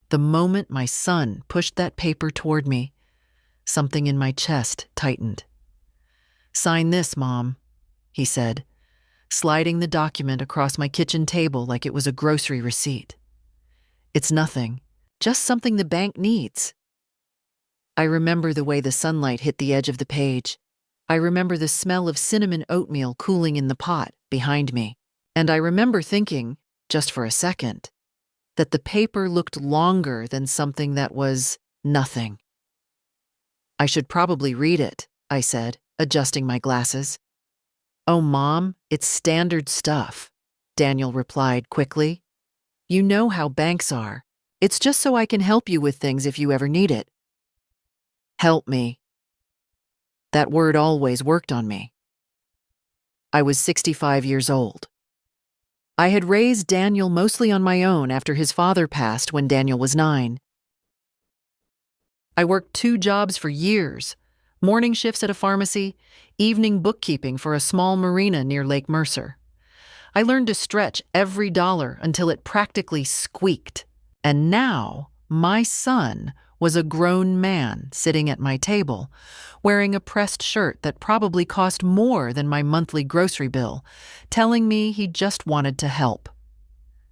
The moment my son pushed that paper toward me, something in my chest tightened. "Sign this, Mom," he said, sliding the document across my kitchen table like it was a grocery receipt. "It's nothing, just something the bank needs." I remember the way the sunlight hit the edge of the page. I remember the smell of cinnamon oatmeal cooling in the pot behind me. And I remember thinking, just for a second, that the paper looked longer than something that was nothing. "I should probably read it," I said, adjusting my glasses. "Oh, Mom, it's standard stuff," Daniel replied quickly. "You know how banks are. It's just so I can help you with things if you ever need it." Help me. That word always worked on me. I was 65 years old. I had raised Daniel mostly on my own after his father passed when Daniel was 9. I worked 2 jobs for years, morning shifts at a pharmacy, evening bookkeeping for a small marina near Lake Mercer. I learned to stretch every dollar until it practically squeaked. And now, my son was a grown man sitting at my table, wearing a pressed shirt that probably cost more than my monthly grocery bill, telling me he just wanted to help.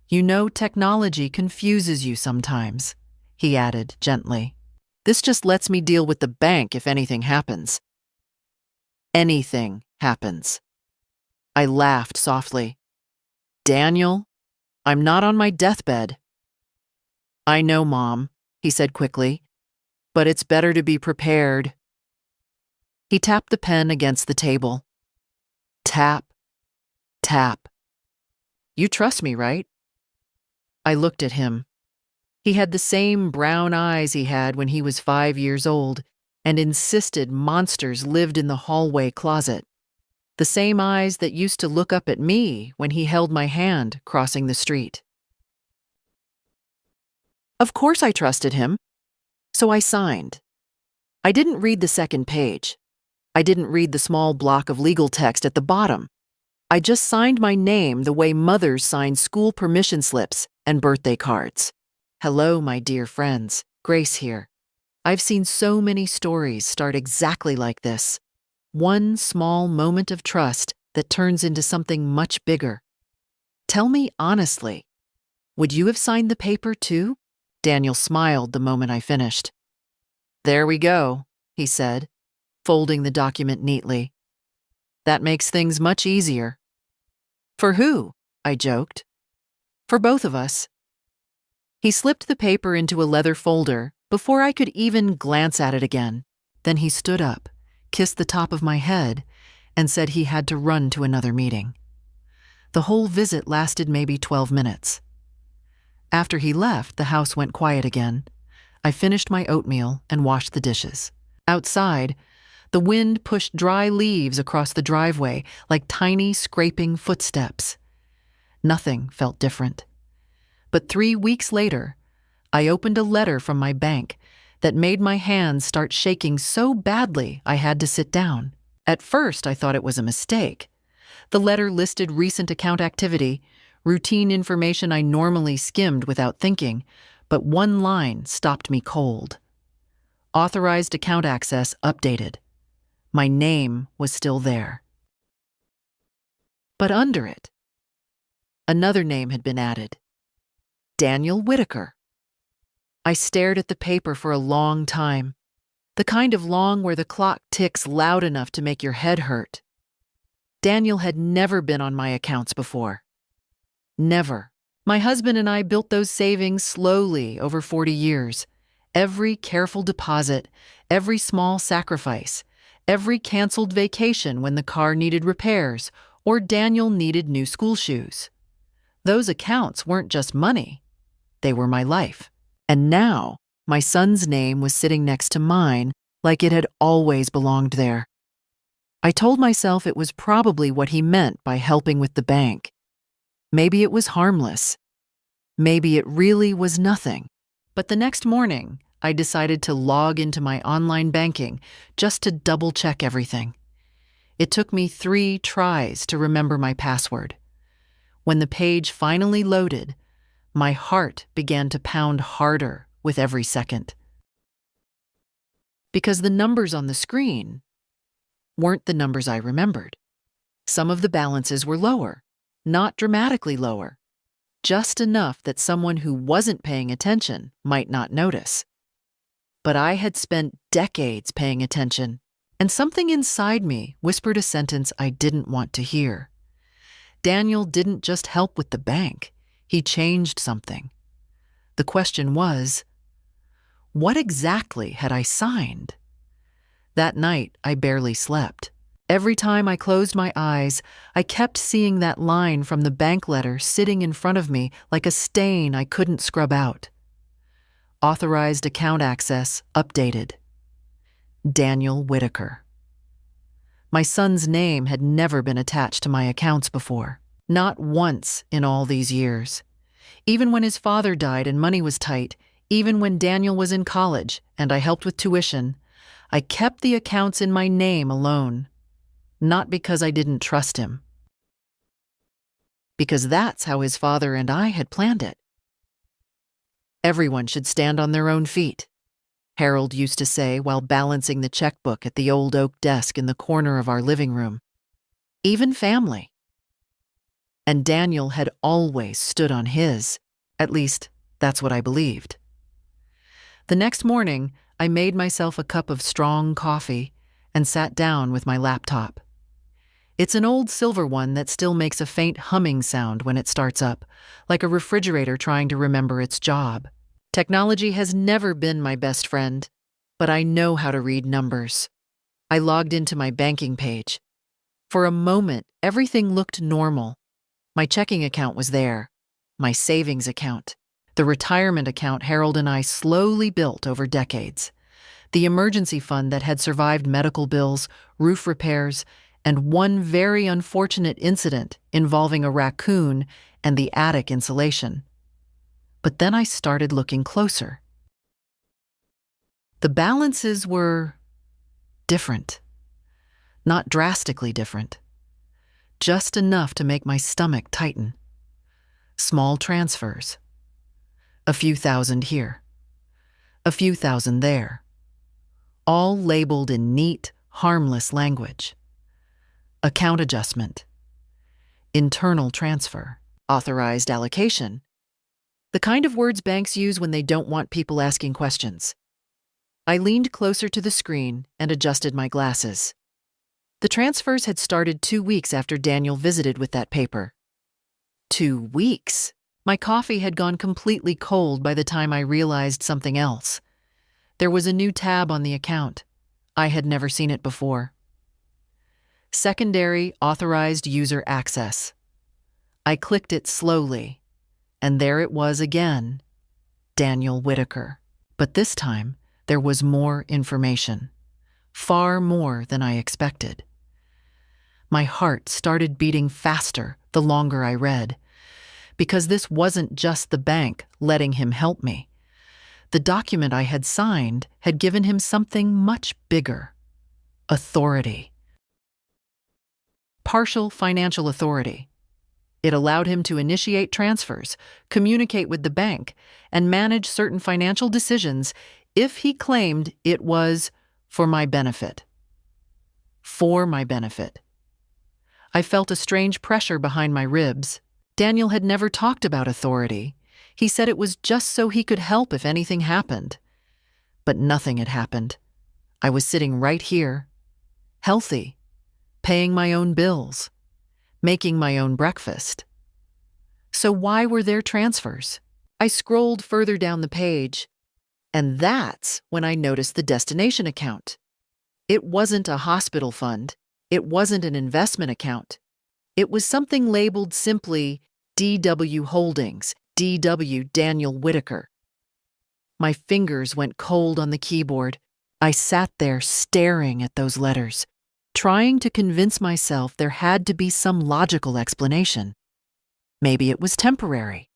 "You know, technology confuses you sometimes," he added gently. "This just lets me deal with the bank if anything happens." "Anything happens." I laughed softly. "Daniel, I'm not on my deathbed." "I know, Mom," he said quickly, "but it's better to be prepared." He tapped the pen against the table. Tap, tap. "You trust me, right?" I looked at him. He had the same brown eyes he had when he was 5 years old and insisted monsters lived in the hallway closet. The same eyes that used to look up at me when he held my hand crossing the street. Of course I trusted him. So I signed. I didn't read the second page. I didn't read the small block of legal text at the bottom. I just signed my name the way mothers sign school permission slips and birthday cards. "Hello, my dear friends. Grace here. I've seen so many stories start exactly like this. One small moment of trust that turns into something much bigger. Tell me honestly, would you have signed the paper too?" Daniel smiled the moment I finished. "There we go," he said, folding the document neatly. "That makes things much easier." "For who?" I joked. "For both of us." He slipped the paper into a leather folder before I could even glance at it again. Then he stood up, kissed the top of my head, and said he had to run to another meeting. The whole visit lasted maybe 12 minutes. After he left, the house went quiet again. I finished my oatmeal and washed the dishes. Outside, the wind pushed dry leaves across the driveway like tiny scraping footsteps. Nothing felt different. But 3 weeks later, I opened a letter from my bank that made my hands start shaking so badly I had to sit down. At first, I thought it was a mistake. The letter listed recent account activity, routine information I normally skimmed without thinking, but one line stopped me cold. Authorized account access updated. My name was still there. But under it, another name had been added. Daniel Whitaker. I stared at the paper for a long time, the kind of long where the clock ticks loud enough to make your head hurt. Daniel had never been on my accounts before. Never. My husband and I built those savings slowly over 40 years. Every careful deposit, every small sacrifice, every canceled vacation when the car needed repairs or Daniel needed new school shoes. Those accounts weren't just money. They were my life. And now, my son's name was sitting next to mine like it had always belonged there. I told myself it was probably what he meant by helping with the bank. Maybe it was harmless. Maybe it really was nothing. But the next morning, I decided to log into my online banking just to double-check everything. It took me 3 tries to remember my password. When the page finally loaded, my heart began to pound harder with every second. Because the numbers on the screen weren't the numbers I remembered. Some of the balances were lower, not dramatically lower, just enough that someone who wasn't paying attention might not notice. But I had spent decades paying attention, and something inside me whispered a sentence I didn't want to hear. Daniel didn't just help with the bank, he changed something. The question was, what exactly had I signed? That night, I barely slept. Every time I closed my eyes, I kept seeing that line from the bank letter sitting in front of me like a stain I couldn't scrub out. Authorized account access updated. Daniel Whitaker. My son's name had never been attached to my accounts before. Not once in all these years. Even when his father died and money was tight, even when Daniel was in college and I helped with tuition, I kept the accounts in my name alone. Not because I didn't trust him. Because that's how his father and I had planned it. Everyone should stand on their own feet, Harold used to say while balancing the checkbook at the old oak desk in the corner of our living room. Even family. And Daniel had always stood on his. At least, that's what I believed. The next morning, I made myself a cup of strong coffee and sat down with my laptop. It's an old silver one that still makes a faint humming sound when it starts up, like a refrigerator trying to remember its job. Technology has never been my best friend, but I know how to read numbers. I logged into my banking page. For a moment, everything looked normal. My checking account was there, my savings account, the retirement account Harold and I slowly built over decades, the emergency fund that had survived medical bills, roof repairs, and one very unfortunate incident involving a raccoon and the attic insulation. But then I started looking closer. The balances were different. Not drastically different. Just enough to make my stomach tighten. Small transfers. A few thousand here. A few thousand there. All labeled in neat, harmless language. Account adjustment. Internal transfer. Authorized allocation. The kind of words banks use when they don't want people asking questions. I leaned closer to the screen and adjusted my glasses. The transfers had started 2 weeks after Daniel visited with that paper. 2 weeks? My coffee had gone completely cold by the time I realized something else. There was a new tab on the account. I had never seen it before. Secondary Authorized User Access. I clicked it slowly, and there it was again, Daniel Whitaker. But this time, there was more information. Far more than I expected. My heart started beating faster the longer I read, because this wasn't just the bank letting him help me. The document I had signed had given him something much bigger. Authority. Partial financial authority. It allowed him to initiate transfers, communicate with the bank, and manage certain financial decisions if he claimed it was for my benefit. For my benefit. I felt a strange pressure behind my ribs. Daniel had never talked about authority. He said it was just so he could help if anything happened. But nothing had happened. I was sitting right here, healthy, paying my own bills, making my own breakfast. So why were there transfers? I scrolled further down the page, and that's when I noticed the destination account. It wasn't a hospital fund. It wasn't an investment account. It was something labeled simply DW Holdings, DW Daniel Whitaker. My fingers went cold on the keyboard. I sat there staring at those letters, trying to convince myself there had to be some logical explanation. Maybe it was temporary.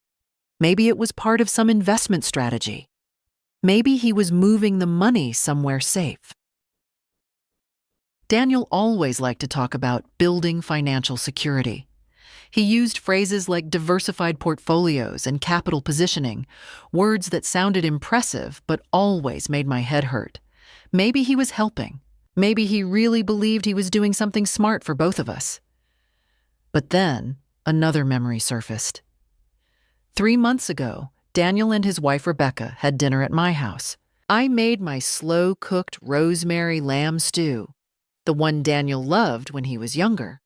Maybe it was part of some investment strategy. Maybe he was moving the money somewhere safe. Daniel always liked to talk about building financial security. He used phrases like diversified portfolios and capital positioning, words that sounded impressive but always made my head hurt. Maybe he was helping. Maybe he really believed he was doing something smart for both of us. But then, another memory surfaced. 3 months ago, Daniel and his wife Rebecca had dinner at my house. I made my slow-cooked rosemary lamb stew, the one Daniel loved when he was younger.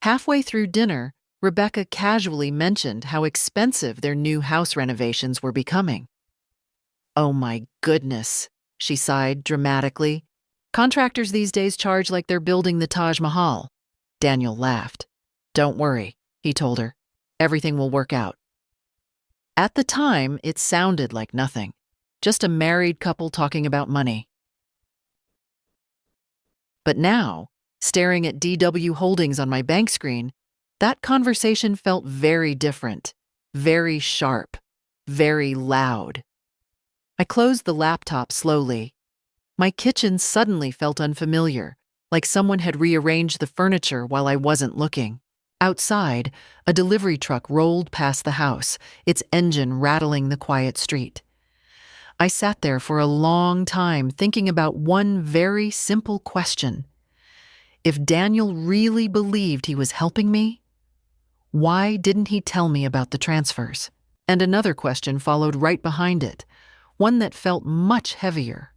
Halfway through dinner, Rebecca casually mentioned how expensive their new house renovations were becoming. "Oh my goodness," she sighed dramatically. "Contractors these days charge like they're building the Taj Mahal." Daniel laughed. "Don't worry," he told her. "Everything will work out." At the time, it sounded like nothing. Just a married couple talking about money. But now, staring at DW Holdings on my bank screen, that conversation felt very different, very sharp, very loud. I closed the laptop slowly. My kitchen suddenly felt unfamiliar, like someone had rearranged the furniture while I wasn't looking. Outside, a delivery truck rolled past the house, its engine rattling the quiet street. I sat there for a long time thinking about one very simple question. If Daniel really believed he was helping me, why didn't he tell me about the transfers? And another question followed right behind it, one that felt much heavier.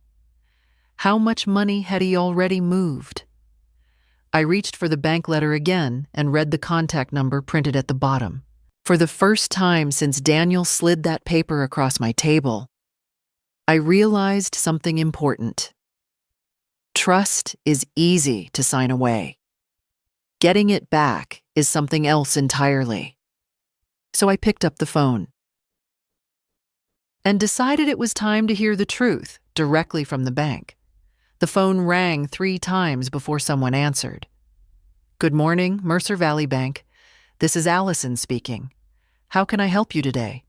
How much money had he already moved? I reached for the bank letter again and read the contact number printed at the bottom. For the first time since Daniel slid that paper across my table, I realized something important. Trust is easy to sign away. Getting it back is something else entirely. So I picked up the phone and decided it was time to hear the truth directly from the bank. The phone rang 3 times before someone answered. "Good morning, Mercer Valley Bank. This is Allison speaking. How can I help you today?"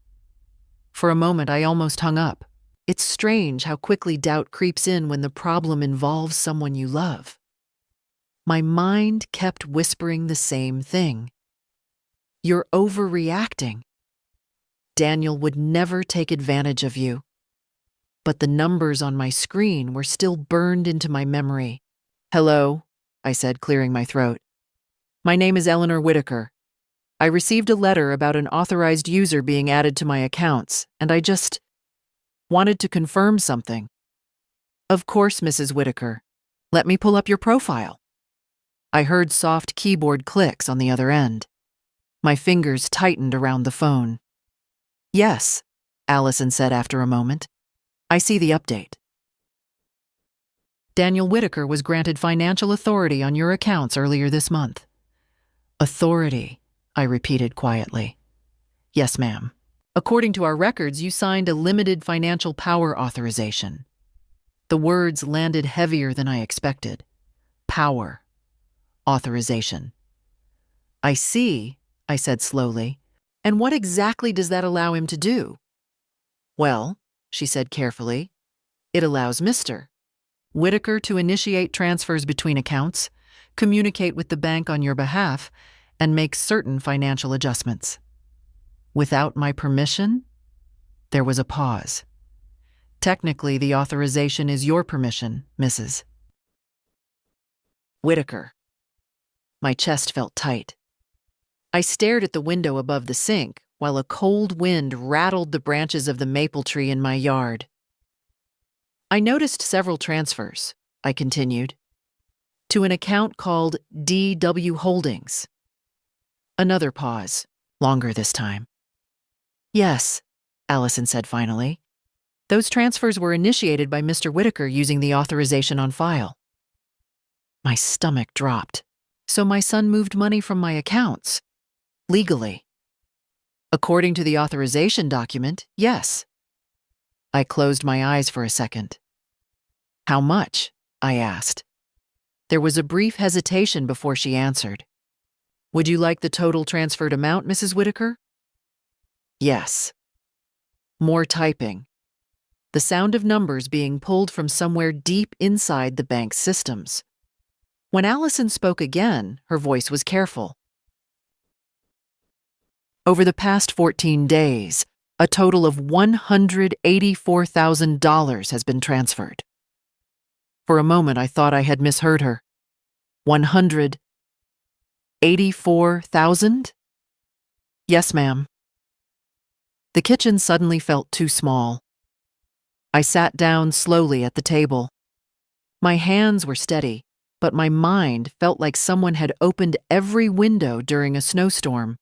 For a moment, I almost hung up. It's strange how quickly doubt creeps in when the problem involves someone you love. My mind kept whispering the same thing. "You're overreacting. Daniel would never take advantage of you." But the numbers on my screen were still burned into my memory. "Hello," I said, clearing my throat. "My name is Eleanor Whitaker. I received a letter about an authorized user being added to my accounts, and I just wanted to confirm something." "Of course, Mrs. Whitaker. Let me pull up your profile." I heard soft keyboard clicks on the other end. My fingers tightened around the phone. "Yes," Allison said after a moment. "I see the update. Daniel Whitaker was granted financial authority on your accounts earlier this month." "Authority," I repeated quietly. "Yes, ma'am. According to our records, you signed a limited financial power authorization." The words landed heavier than I expected. Power. Authorization. "I see," I said slowly. "And what exactly does that allow him to do?" "Well," she said carefully, "it allows Mr. Whitaker to initiate transfers between accounts, communicate with the bank on your behalf, and make certain financial adjustments." "Without my permission?" There was a pause. "Technically, the authorization is your permission, Mrs. Whitaker." My chest felt tight. I stared at the window above the sink while a cold wind rattled the branches of the maple tree in my yard. "I noticed several transfers," I continued, "to an account called DW Holdings." Another pause, longer this time. "Yes," Allison said finally. "Those transfers were initiated by Mr. Whitaker using the authorization on file." My stomach dropped. So my son moved money from my accounts. Legally. According to the authorization document, yes. I closed my eyes for a second. "How much?" I asked. There was a brief hesitation before she answered. "Would you like the total transferred amount, Mrs. Whitaker?" "Yes." More typing. The sound of numbers being pulled from somewhere deep inside the bank's systems. When Allison spoke again, her voice was careful. Over the past 14 days, a total of $184,000 has been transferred. For a moment, I thought I had misheard her. 184,000? Yes, ma'am. The kitchen suddenly felt too small. I sat down slowly at the table. My hands were steady, but my mind felt like someone had opened every window during a snowstorm.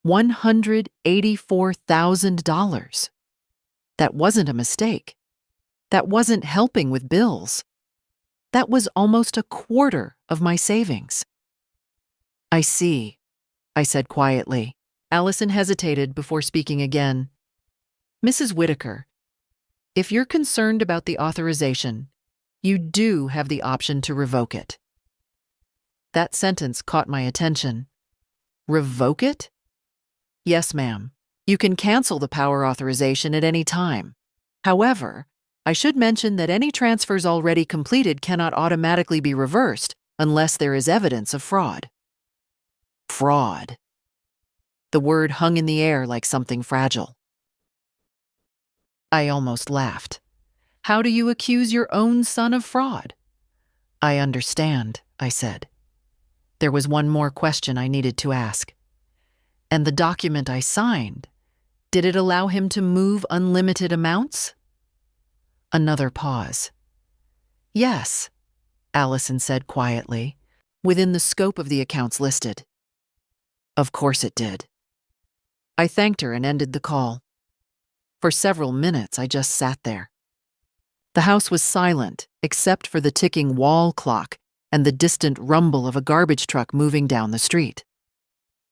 $184,000. That wasn't a mistake. That wasn't helping with bills. That was almost a quarter of my savings. I see, I said quietly. Allison hesitated before speaking again. Mrs. Whitaker, if you're concerned about the authorization, you do have the option to revoke it. That sentence caught my attention. Revoke it? Yes, ma'am. You can cancel the power authorization at any time. However, I should mention that any transfers already completed cannot automatically be reversed unless there is evidence of fraud. Fraud. The word hung in the air like something fragile. I almost laughed. How do you accuse your own son of fraud? I understand, I said. There was one more question I needed to ask. And the document I signed, did it allow him to move unlimited amounts? Another pause. Yes, Allison said quietly, within the scope of the accounts listed. Of course it did. I thanked her and ended the call. For several minutes, I just sat there. The house was silent, except for the ticking wall clock and the distant rumble of a garbage truck moving down the street.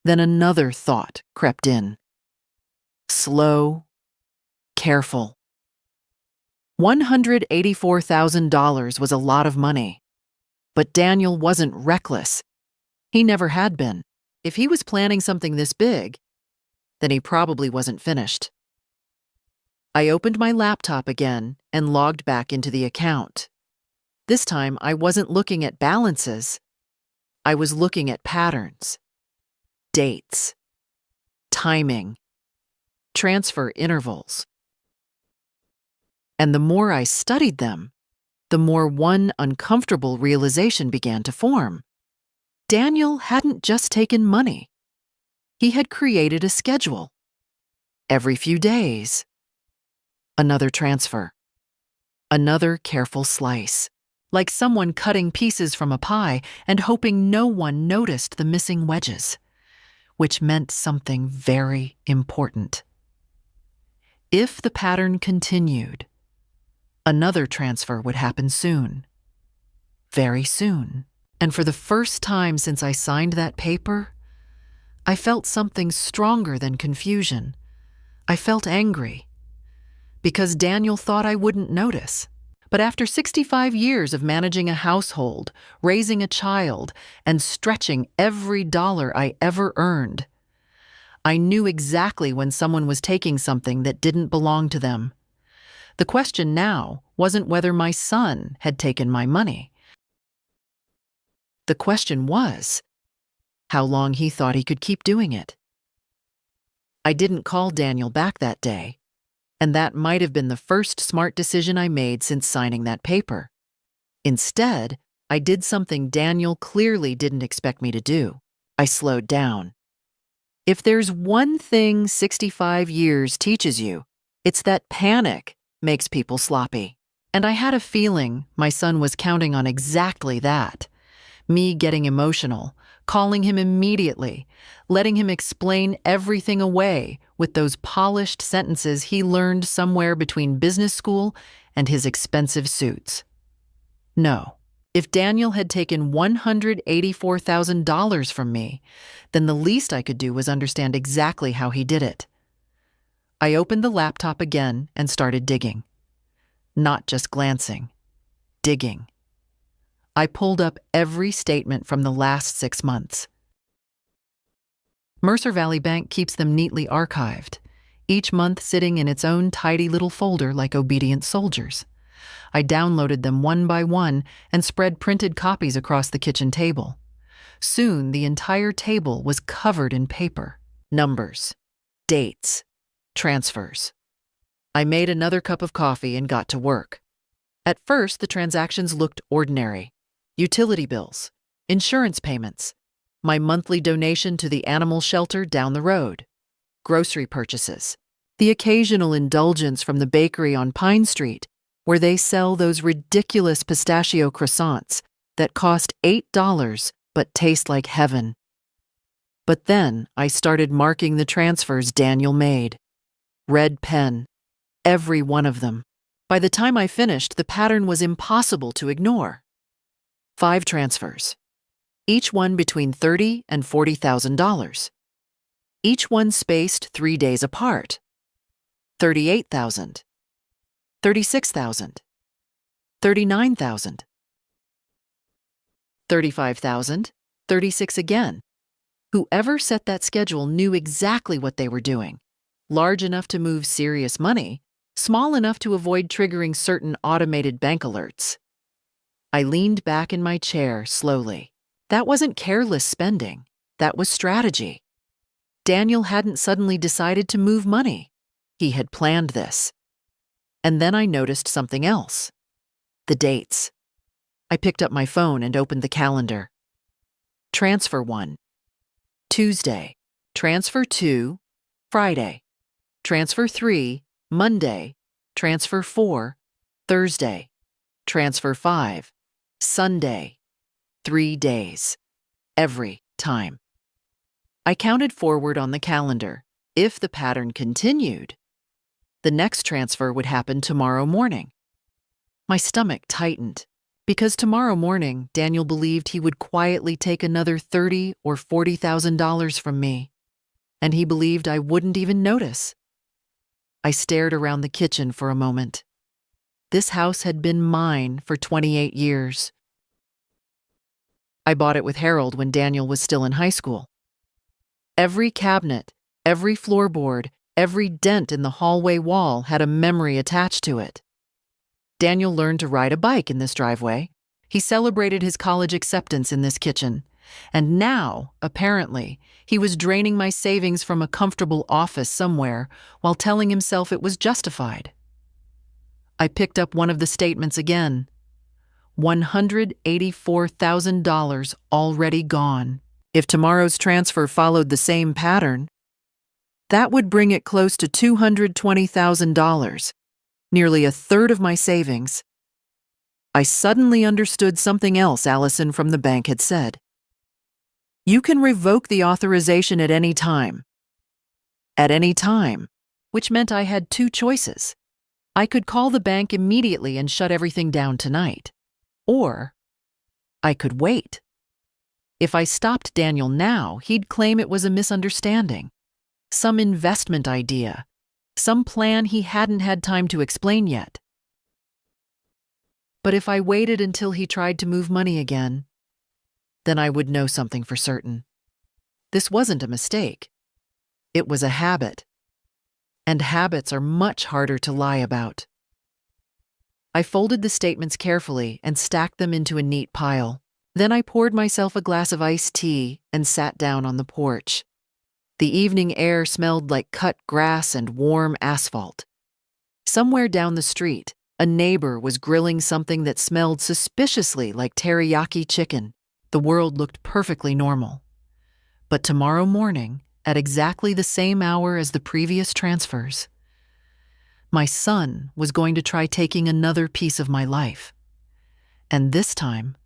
Then another thought crept in. Slow, careful. $184,000 was a lot of money. But Daniel wasn't reckless. He never had been. If he was planning something this big, then he probably wasn't finished. I opened my laptop again and logged back into the account. This time, I wasn't looking at balances. I was looking at patterns, dates, timing, transfer intervals. And the more I studied them, the more one uncomfortable realization began to form. Daniel hadn't just taken money. He had created a schedule. Every few days, another transfer. Another careful slice, like someone cutting pieces from a pie and hoping no one noticed the missing wedges, which meant something very important. If the pattern continued, another transfer would happen soon. Very soon. And for the first time since I signed that paper, I felt something stronger than confusion. I felt angry. Because Daniel thought I wouldn't notice. But after 65 years of managing a household, raising a child, and stretching every dollar I ever earned, I knew exactly when someone was taking something that didn't belong to them. The question now wasn't whether my son had taken my money. The question was how long he thought he could keep doing it. I didn't call Daniel back that day, and that might have been the first smart decision I made since signing that paper. Instead, I did something Daniel clearly didn't expect me to do. I slowed down. If there's one thing 65 years teaches you, it's that panic makes people sloppy. And I had a feeling my son was counting on exactly that. Me getting emotional, calling him immediately, letting him explain everything away with those polished sentences he learned somewhere between business school and his expensive suits. No, if Daniel had taken $184,000 from me, then the least I could do was understand exactly how he did it. I opened the laptop again and started digging. Not just glancing, digging. I pulled up every statement from the last 6 months. Mercer Valley Bank keeps them neatly archived, each month sitting in its own tidy little folder like obedient soldiers. I downloaded them one by one and spread printed copies across the kitchen table. Soon, the entire table was covered in paper. numbers, dates, transfers. I made another cup of coffee and got to work. At first, the transactions looked ordinary. Utility bills, insurance payments, my monthly donation to the animal shelter down the road, grocery purchases, the occasional indulgence from the bakery on Pine Street, where they sell those ridiculous pistachio croissants that cost $8 but taste like heaven. But then I started marking the transfers Daniel made. Red pen, every one of them. By the time I finished, the pattern was impossible to ignore. 5 transfers, each one between $30,000 and $40,000. Each one spaced 3 days apart. $38,000, $36,000, $39,000, $35,000, $36 again. Whoever set that schedule knew exactly what they were doing. Large enough to move serious money, small enough to avoid triggering certain automated bank alerts. I leaned back in my chair slowly. That wasn't careless spending. That was strategy. Daniel hadn't suddenly decided to move money. He had planned this. And then I noticed something else. The dates. I picked up my phone and opened the calendar. Transfer 1, Tuesday. Transfer 2, Friday. Transfer 3, Monday. Transfer 4, Thursday. Transfer 5, Sunday. 3 days. Every time. I counted forward on the calendar. If the pattern continued, the next transfer would happen tomorrow morning. My stomach tightened, because tomorrow morning, Daniel believed he would quietly take another $30,000 or $40,000 from me, and he believed I wouldn't even notice. I stared around the kitchen for a moment. This house had been mine for 28 years. I bought it with Harold when Daniel was still in high school. Every cabinet, every floorboard, every dent in the hallway wall had a memory attached to it. Daniel learned to ride a bike in this driveway. He celebrated his college acceptance in this kitchen. And now, apparently, he was draining my savings from a comfortable office somewhere while telling himself it was justified. I picked up one of the statements again. $184,000 already gone. If tomorrow's transfer followed the same pattern, that would bring it close to $220,000, nearly a third of my savings. I suddenly understood something else Allison from the bank had said. You can revoke the authorization at any time. At any time, which meant I had 2 choices. I could call the bank immediately and shut everything down tonight. Or I could wait. If I stopped Daniel now, he'd claim it was a misunderstanding. Some investment idea. Some plan he hadn't had time to explain yet. But if I waited until he tried to move money again, then I would know something for certain. This wasn't a mistake. It was a habit. And habits are much harder to lie about. I folded the statements carefully and stacked them into a neat pile. Then I poured myself a glass of iced tea and sat down on the porch. The evening air smelled like cut grass and warm asphalt. Somewhere down the street, a neighbor was grilling something that smelled suspiciously like teriyaki chicken. The world looked perfectly normal. But tomorrow morning, at exactly the same hour as the previous transfers, my son was going to try taking another piece of my life. And this time,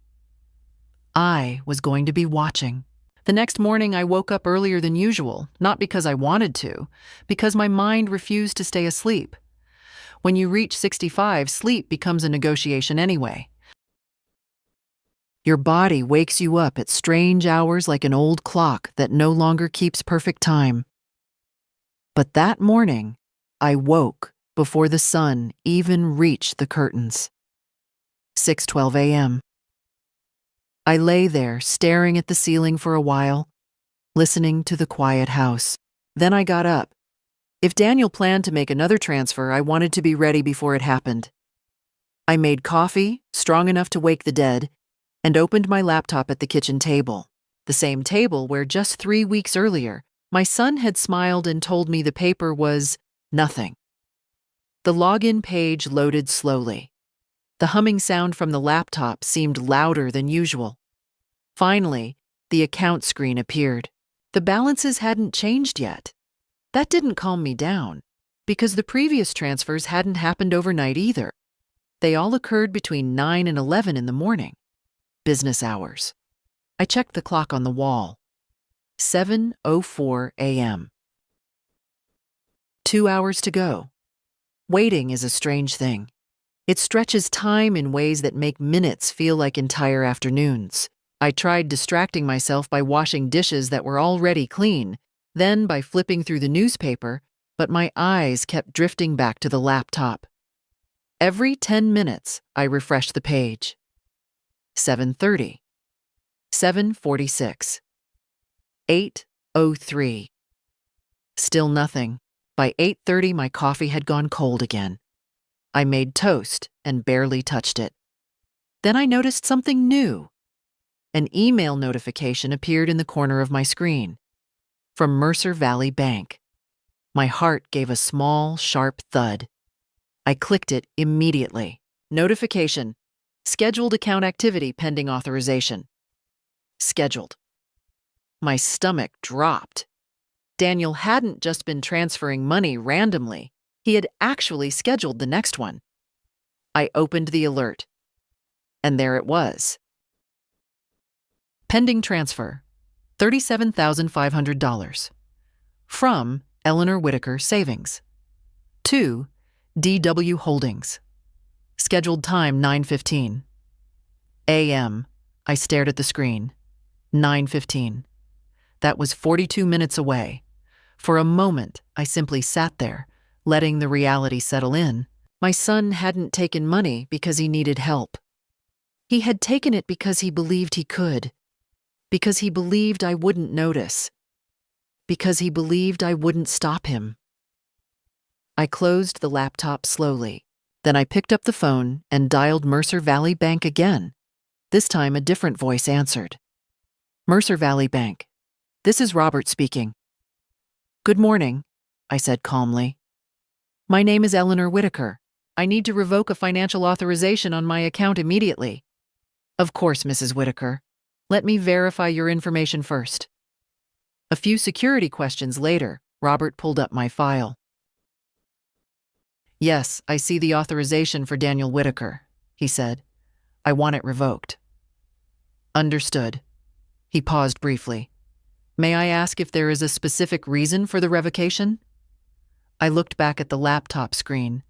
I was going to be watching. The next morning, I woke up earlier than usual, not because I wanted to, because my mind refused to stay asleep. When you reach 65, sleep becomes a negotiation anyway. Your body wakes you up at strange hours like an old clock that no longer keeps perfect time. But that morning, I woke before the sun even reached the curtains. 6:12 a.m. I lay there staring at the ceiling for a while, listening to the quiet house. Then I got up. If Daniel planned to make another transfer, I wanted to be ready before it happened. I made coffee, strong enough to wake the dead, and opened my laptop at the kitchen table, the same table where just 3 weeks earlier My son had smiled and told me the paper was nothing. The login page loaded slowly. The humming sound from the laptop seemed louder than usual. Finally, the account screen appeared. The balances hadn't changed yet. That didn't calm me down, because the previous transfers hadn't happened overnight either. They all occurred between 9 and 11 in the morning. Business hours. I checked the clock on the wall. 7:04 a.m. 2 hours to go. Waiting is a strange thing. It stretches time in ways that make minutes feel like entire afternoons. I tried distracting myself by washing dishes that were already clean, then by flipping through the newspaper, but my eyes kept drifting back to the laptop. Every 10 minutes, I refreshed the page. 7:30. 7:46. 8:03. Still nothing. By 8:30, my coffee had gone cold again. I made toast and barely touched it. Then I noticed something new. An email notification appeared in the corner of my screen. From Mercer Valley Bank. My heart gave a small, sharp thud. I clicked it immediately. Notification. Scheduled account activity pending authorization. Scheduled. My stomach dropped. Daniel hadn't just been transferring money randomly. He had actually scheduled the next one. I opened the alert. And there it was. Pending transfer, $37,500. From Eleanor Whitaker Savings. To DW Holdings. Scheduled time 9:15. a.m. I stared at the screen. 9:15. That was 42 minutes away. For a moment, I simply sat there, letting the reality settle in. My son hadn't taken money because he needed help. He had taken it because he believed he could. Because he believed I wouldn't notice. Because he believed I wouldn't stop him. I closed the laptop slowly. Then I picked up the phone and dialed Mercer Valley Bank again. This time a different voice answered. Mercer Valley Bank. This is Robert speaking. Good morning, I said calmly. My name is Eleanor Whitaker. I need to revoke a financial authorization on my account immediately. Of course, Mrs. Whitaker. Let me verify your information first. A few security questions later, Robert pulled up my file. Yes, I see the authorization for Daniel Whitaker, he said. I want it revoked. Understood. He paused briefly. May I ask if there is a specific reason for the revocation? I looked back at the laptop screen.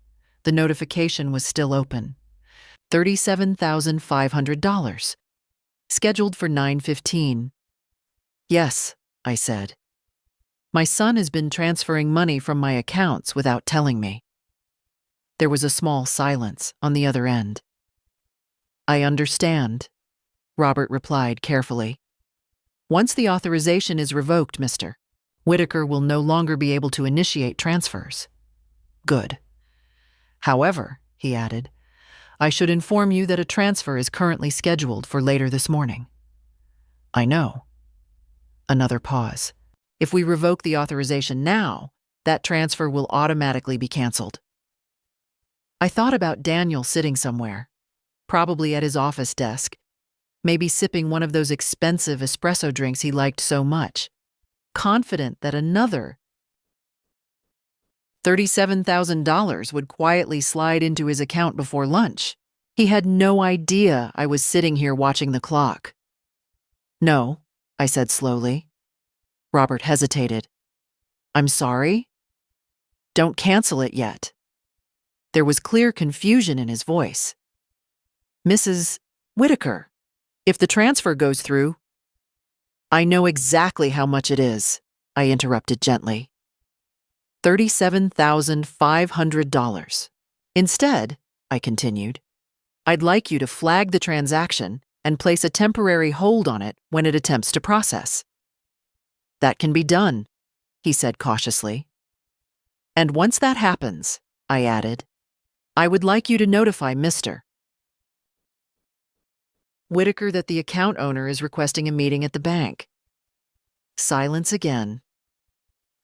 The notification was still open. $37,500. Scheduled for 9:15. Yes, I said. My son has been transferring money from my accounts without telling me. There was a small silence on the other end. I understand, Robert replied carefully. Once the authorization is revoked, Mr. Whitaker will no longer be able to initiate transfers. Good. However, he added, I should inform you that a transfer is currently scheduled for later this morning. I know. Another pause. If we revoke the authorization now, that transfer will automatically be canceled. I thought about Daniel sitting somewhere, probably at his office desk, maybe sipping one of those expensive espresso drinks he liked so much, confident that another $37,000 would quietly slide into his account before lunch. He had no idea I was sitting here watching the clock. No, I said slowly. Robert hesitated. I'm sorry? Don't cancel it yet. There was clear confusion in his voice. Mrs. Whitaker, if the transfer goes through... I know exactly how much it is, I interrupted gently. $37,500. Instead, I continued, I'd like you to flag the transaction and place a temporary hold on it when it attempts to process. That can be done, he said cautiously. And once that happens, I added, I would like you to notify Mr. Whitaker that the account owner is requesting a meeting at the bank. Silence again.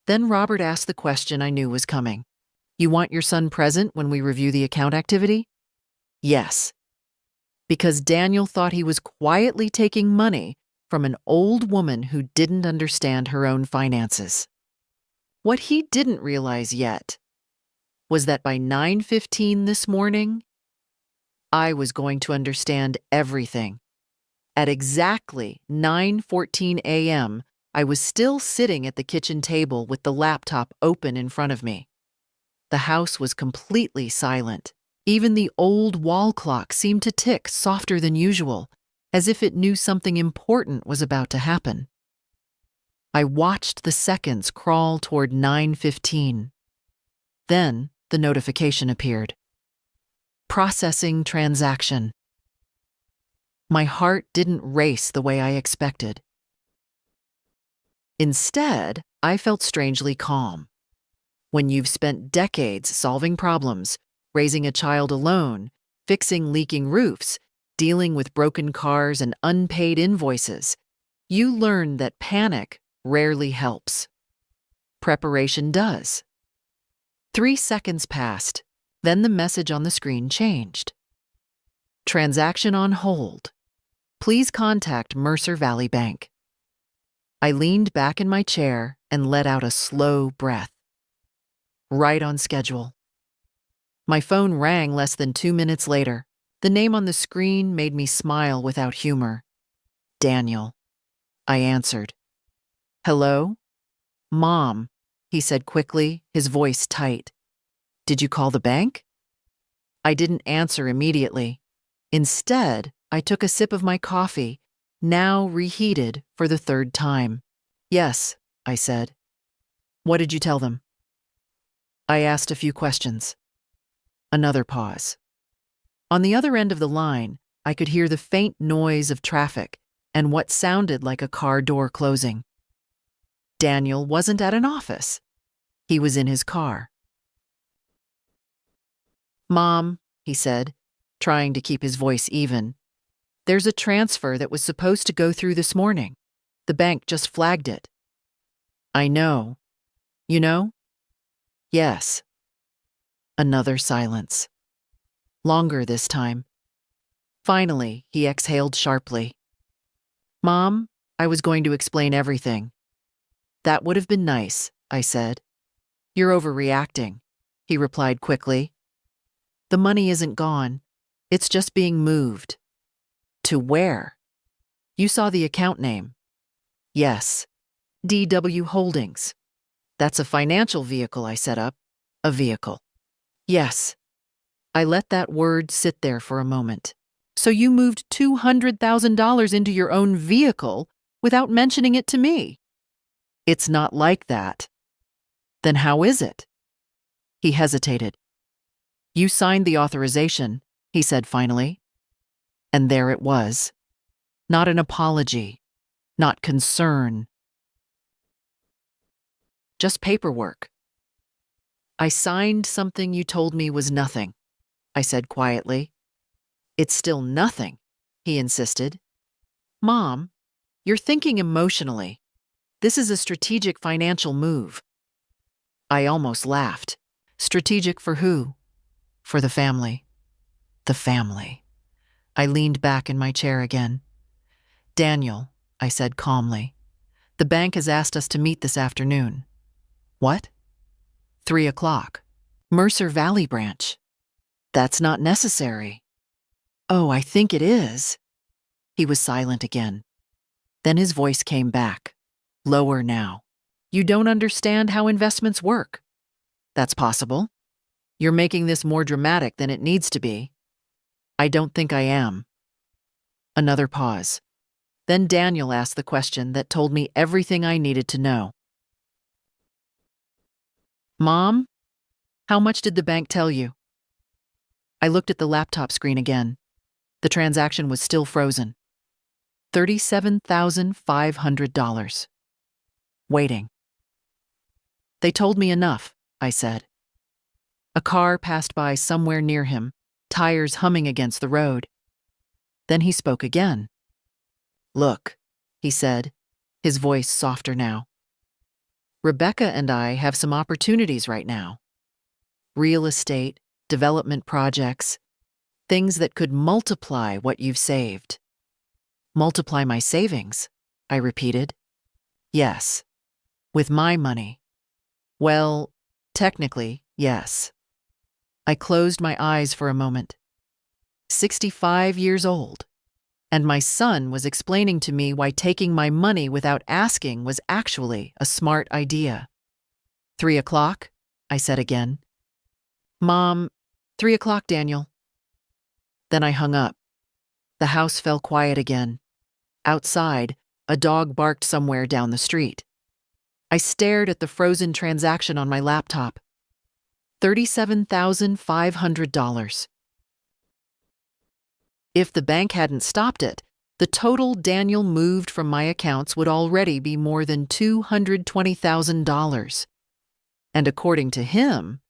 Then Robert asked the question I knew was coming. You want your son present when we review the account activity? Yes. Because Daniel thought he was quietly taking money from an old woman who didn't understand her own finances. What he didn't realize yet was that by 9:15 this morning, I was going to understand everything. At exactly 9:14 a.m., I was still sitting at the kitchen table with the laptop open in front of me. The house was completely silent. Even the old wall clock seemed to tick softer than usual, as if it knew something important was about to happen. I watched the seconds crawl toward 9:15. Then the notification appeared. Processing transaction. My heart didn't race the way I expected. Instead, I felt strangely calm. When you've spent decades solving problems, raising a child alone, fixing leaking roofs, dealing with broken cars and unpaid invoices, you learn that panic rarely helps. Preparation does. 3 seconds passed, then the message on the screen changed. Transaction on hold. Please contact Mercer Valley Bank. I leaned back in my chair and let out a slow breath. Right on schedule. My phone rang less than 2 minutes later. The name on the screen made me smile without humor. Daniel. I answered. Hello? Mom, he said quickly, his voice tight. Did you call the bank? I didn't answer immediately. Instead, I took a sip of my coffee, now reheated for the 3rd time. Yes, I said. What did you tell them? I asked a few questions. Another pause. On the other end of the line, I could hear the faint noise of traffic and what sounded like a car door closing. Daniel wasn't at an office. He was in his car. Mom, he said, trying to keep his voice even, there's a transfer that was supposed to go through this morning. The bank just flagged it. I know. You know? Yes. Another silence. Longer this time. Finally, he exhaled sharply. Mom, I was going to explain everything. That would have been nice, I said. You're overreacting, he replied quickly. The money isn't gone. It's just being moved. To where? You saw the account name. Yes. DW Holdings. That's a financial vehicle I set up. A vehicle. Yes. I let that word sit there for a moment. So you moved $200,000 into your own vehicle without mentioning it to me. It's not like that. Then how is it? He hesitated. You signed the authorization, he said finally. And there it was. Not an apology. Not concern. Just paperwork. I signed something you told me was nothing, I said quietly. It's still nothing, he insisted. Mom, you're thinking emotionally. This is a strategic financial move. I almost laughed. Strategic for who? For the family. The family. I leaned back in my chair again. Daniel, I said calmly, the bank has asked us to meet this afternoon. What? 3 o'clock. Mercer Valley branch. That's not necessary. Oh, I think it is. He was silent again. Then his voice came back, lower now. You don't understand how investments work. That's possible. You're making this more dramatic than it needs to be. I don't think I am. Another pause. Then Daniel asked the question that told me everything I needed to know. Mom, how much did the bank tell you? I looked at the laptop screen again. The transaction was still frozen. $37,500. Waiting. They told me enough, I said. A car passed by somewhere near him, tires humming against the road. Then he spoke again. Look, he said, his voice softer now. Rebecca and I have some opportunities right now. Real estate, development projects, things that could multiply what you've saved. Multiply my savings, I repeated. Yes. With my money. Well, technically, yes. I closed my eyes for a moment. 65 years old. And my son was explaining to me why taking my money without asking was actually a smart idea. 3 o'clock, I said again. Mom, 3 o'clock, Daniel. Then I hung up. The house fell quiet again. Outside, a dog barked somewhere down the street. I stared at the frozen transaction on my laptop. $37,500. If the bank hadn't stopped it, the total Daniel moved from my accounts would already be more than $220,000. And according to him,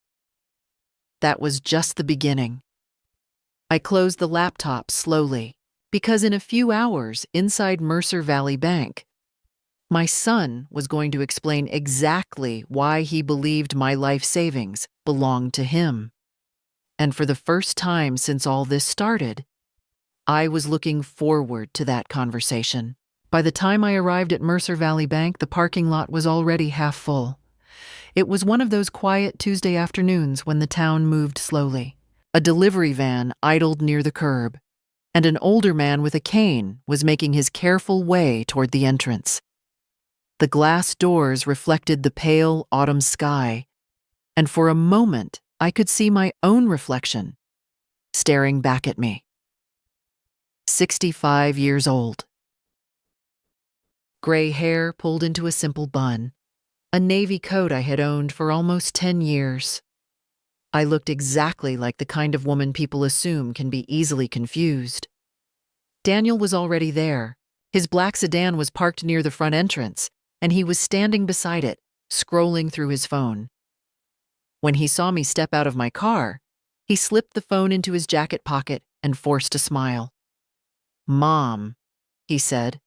that was just the beginning. I closed the laptop slowly, because in a few hours inside Mercer Valley Bank, my son was going to explain exactly why he believed my life savings belonged to him. And for the first time since all this started, I was looking forward to that conversation. By the time I arrived at Mercer Valley Bank, the parking lot was already half full. It was one of those quiet Tuesday afternoons when the town moved slowly. A delivery van idled near the curb, and an older man with a cane was making his careful way toward the entrance. The glass doors reflected the pale autumn sky, and for a moment I could see my own reflection, staring back at me. 65 years old. Gray hair pulled into a simple bun, a navy coat I had owned for almost 10 years. I looked exactly like the kind of woman people assume can be easily confused. Daniel was already there. His black sedan was parked near the front entrance, and he was standing beside it, scrolling through his phone. When he saw me step out of my car, he slipped the phone into his jacket pocket and forced a smile. Mom, he said,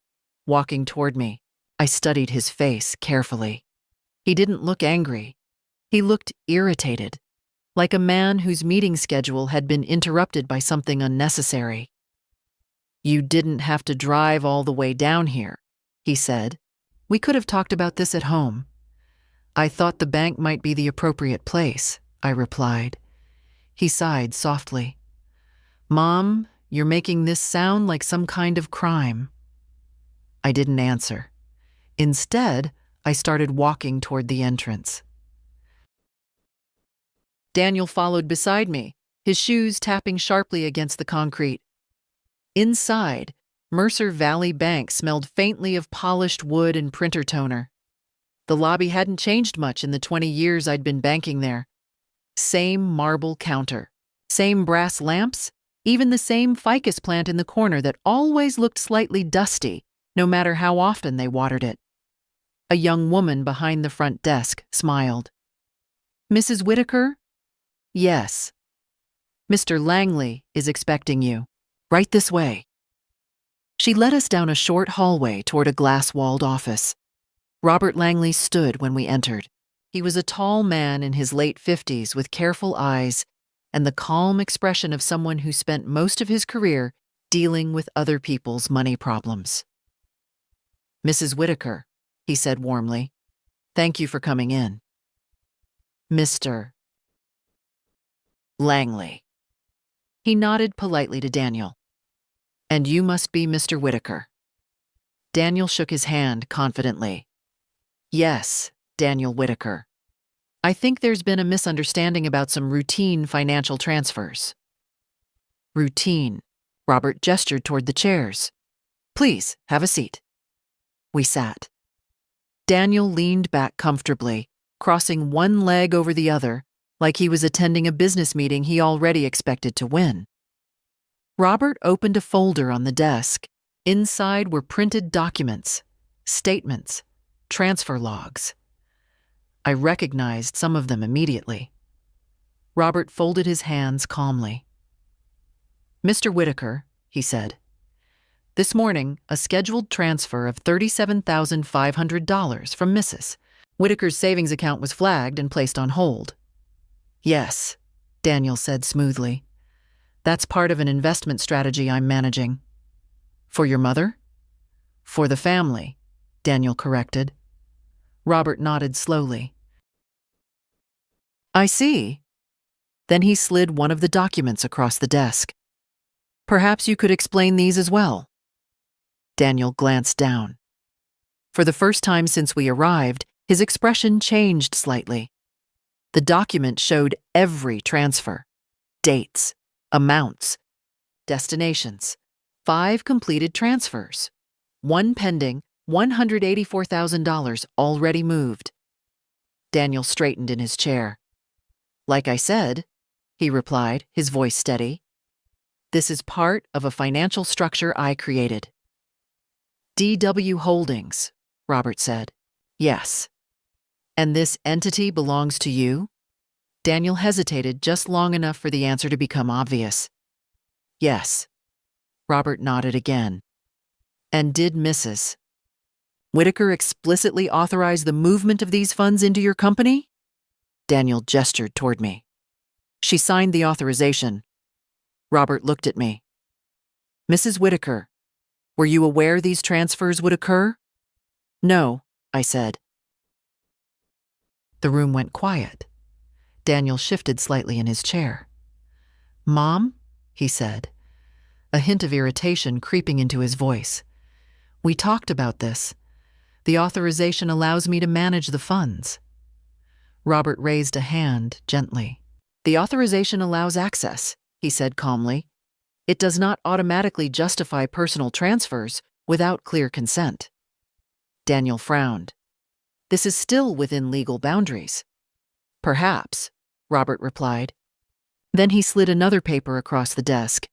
walking toward me. I studied his face carefully. He didn't look angry. He looked irritated, like a man whose meeting schedule had been interrupted by something unnecessary. You didn't have to drive all the way down here, he said. We could have talked about this at home. I thought the bank might be the appropriate place, I replied. He sighed softly. Mom, you're making this sound like some kind of crime. I didn't answer. Instead, I started walking toward the entrance. Daniel followed beside me, his shoes tapping sharply against the concrete. Inside, Mercer Valley Bank smelled faintly of polished wood and printer toner. The lobby hadn't changed much in the 20 years I'd been banking there. Same marble counter, same brass lamps, even the same ficus plant in the corner that always looked slightly dusty, no matter how often they watered it. A young woman behind the front desk smiled. Mrs. Whitaker? Yes. Mr. Langley is expecting you. Right this way. She led us down a short hallway toward a glass-walled office. Robert Langley stood when we entered. He was a tall man in his late 50s with careful eyes and the calm expression of someone who spent most of his career dealing with other people's money problems. Mrs. Whitaker, he said warmly, thank you for coming in. Mr. Langley. He nodded politely to Daniel. And you must be Mr. Whitaker. Daniel shook his hand confidently. Yes, Daniel Whitaker. I think there's been a misunderstanding about some routine financial transfers. Routine. Robert gestured toward the chairs. Please, have a seat. We sat. Daniel leaned back comfortably, crossing one leg over the other, like he was attending a business meeting he already expected to win. Robert opened a folder on the desk. Inside were printed documents, statements, transfer logs. I recognized some of them immediately. Robert folded his hands calmly. Mr. Whitaker, he said, this morning a scheduled transfer of $37,500 from Mrs. Whitaker's savings account was flagged and placed on hold. Yes, Daniel said smoothly. That's part of an investment strategy I'm managing. For your mother? For the family, Daniel corrected. Robert nodded slowly. I see. Then he slid one of the documents across the desk. Perhaps you could explain these as well. Daniel glanced down. For the first time since we arrived, his expression changed slightly. The document showed every transfer, dates, amounts, destinations, 5 completed transfers, 1 pending, $184,000 already moved. Daniel straightened in his chair. Like I said, he replied, his voice steady, this is part of a financial structure I created. DW Holdings, Robert said. Yes. And this entity belongs to you? Daniel hesitated just long enough for the answer to become obvious. Yes. Robert nodded again. And did Mrs. Whitaker explicitly authorize the movement of these funds into your company? Daniel gestured toward me. She signed the authorization. Robert looked at me. Mrs. Whitaker, were you aware these transfers would occur? No, I said. The room went quiet. Daniel shifted slightly in his chair. Mom, he said, a hint of irritation creeping into his voice. We talked about this. The authorization allows me to manage the funds. Robert raised a hand gently. The authorization allows access, he said calmly. It does not automatically justify personal transfers without clear consent. Daniel frowned. This is still within legal boundaries. Perhaps, Robert replied. Then he slid another paper across the desk.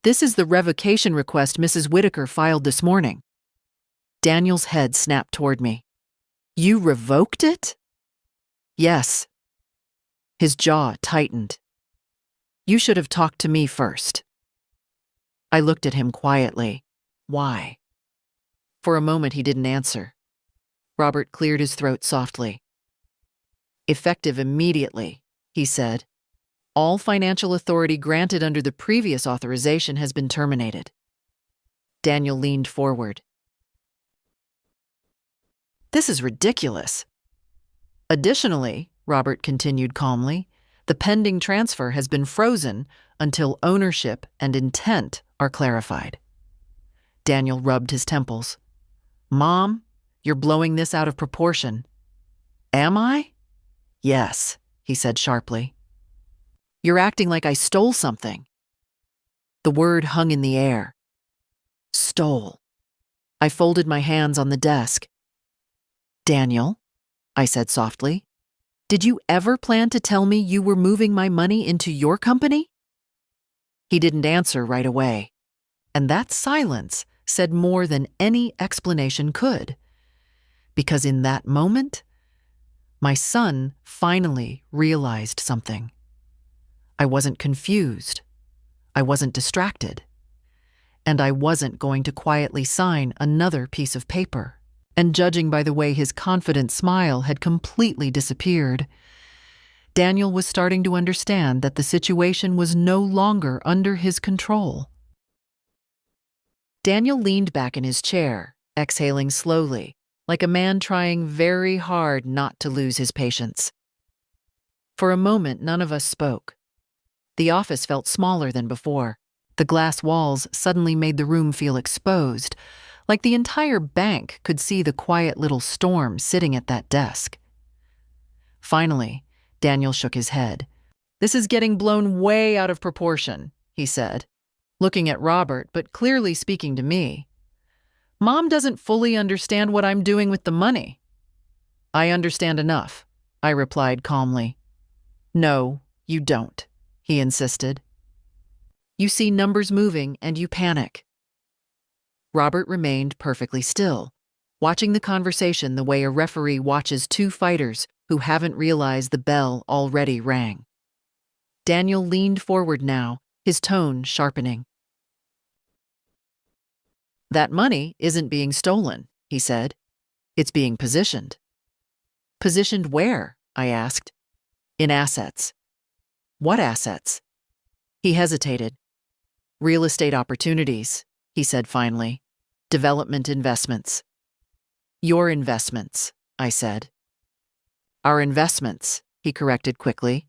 This is the revocation request Mrs. Whitaker filed this morning. Daniel's head snapped toward me. You revoked it? Yes. His jaw tightened. You should have talked to me first. I looked at him quietly. Why? For a moment he didn't answer. Robert cleared his throat softly. Effective immediately, he said. All financial authority granted under the previous authorization has been terminated. Daniel leaned forward. This is ridiculous. Additionally, Robert continued calmly, the pending transfer has been frozen until ownership and intent are clarified. Daniel rubbed his temples. Mom, you're blowing this out of proportion. Am I? Yes, he said sharply. You're acting like I stole something. The word hung in the air. Stole. I folded my hands on the desk. Daniel, I said softly, did you ever plan to tell me you were moving my money into your company? He didn't answer right away, and that silence said more than any explanation could. Because in that moment, my son finally realized something. I wasn't confused. I wasn't distracted. And I wasn't going to quietly sign another piece of paper. And judging by the way his confident smile had completely disappeared, Daniel was starting to understand that the situation was no longer under his control. Daniel leaned back in his chair, exhaling slowly, like a man trying very hard not to lose his patience. For a moment, none of us spoke. The office felt smaller than before. The glass walls suddenly made the room feel exposed, like the entire bank could see the quiet little storm sitting at that desk. Finally, Daniel shook his head. This is getting blown way out of proportion, he said, looking at Robert but clearly speaking to me. Mom doesn't fully understand what I'm doing with the money. I understand enough, I replied calmly. No, you don't, he insisted. You see numbers moving and you panic. Robert remained perfectly still, watching the conversation the way a referee watches two fighters who haven't realized the bell already rang. Daniel leaned forward now, his tone sharpening. That money isn't being stolen, he said. It's being positioned. Positioned where? I asked. In assets. What assets? He hesitated. Real estate opportunities, he said finally. Development investments. Your investments, I said. Our investments, he corrected quickly.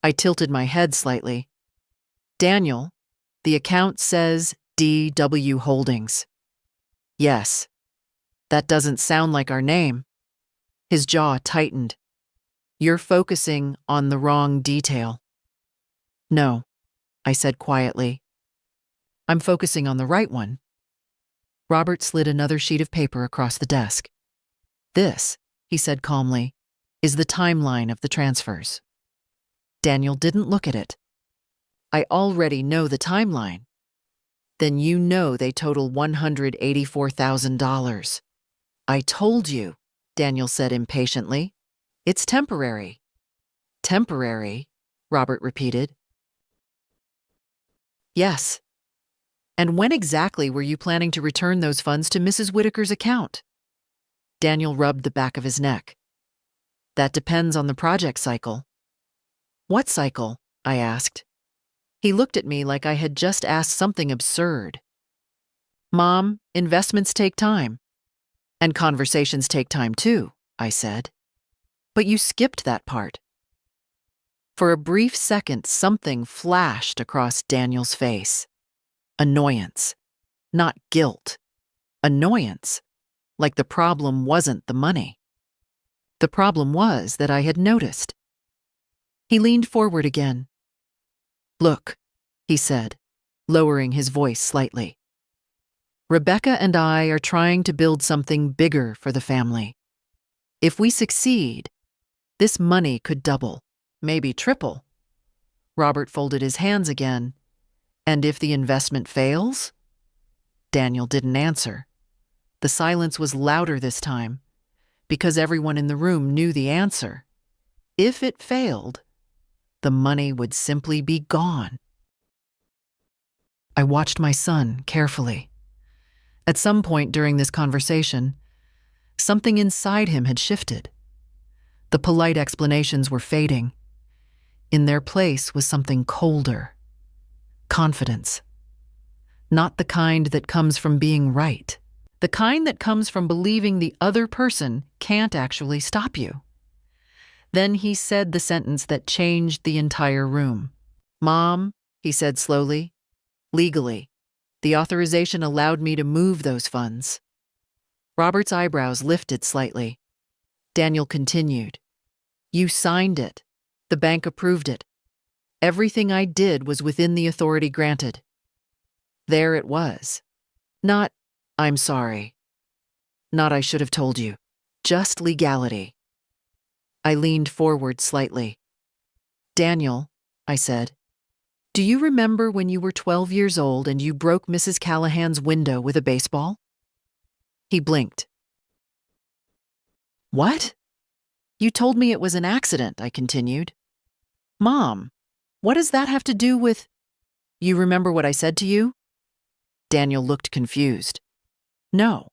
I tilted my head slightly. Daniel, the account says DW Holdings. Yes. That doesn't sound like our name. His jaw tightened. You're focusing on the wrong detail. No, I said quietly. I'm focusing on the right one. Robert slid another sheet of paper across the desk. This, he said calmly, is the timeline of the transfers. Daniel didn't look at it. I already know the timeline. Then you know they total $184,000. I told you, Daniel said impatiently. It's temporary. Temporary, Robert repeated. Yes. And when exactly were you planning to return those funds to Mrs. Whitaker's account? Daniel rubbed the back of his neck. That depends on the project cycle. What cycle? I asked. He looked at me like I had just asked something absurd. Mom, investments take time. And conversations take time too, I said. But you skipped that part. For a brief second, something flashed across Daniel's face. Annoyance. Not guilt. Annoyance. Like the problem wasn't the money. The problem was that I had noticed. He leaned forward again. Look, he said, lowering his voice slightly. Rebecca and I are trying to build something bigger for the family. If we succeed, this money could double, maybe triple. Robert folded his hands again. And if the investment fails? Daniel didn't answer. The silence was louder this time, because everyone in the room knew the answer. If it failed, the money would simply be gone. I watched my son carefully. At some point during this conversation, something inside him had shifted. The polite explanations were fading. In their place was something colder. Confidence. Not the kind that comes from being right. The kind that comes from believing the other person can't actually stop you. Then he said the sentence that changed the entire room. Mom, he said slowly, legally, the authorization allowed me to move those funds. Robert's eyebrows lifted slightly. Daniel continued. You signed it. The bank approved it. Everything I did was within the authority granted. There it was. Not, I'm sorry. Not I should have told you. Just legality. I leaned forward slightly. Daniel, I said, do you remember when you were 12 years old and you broke Mrs. Callahan's window with a baseball? He blinked. What? You told me it was an accident, I continued. Mom, what does that have to do with… You remember what I said to you? Daniel looked confused. No.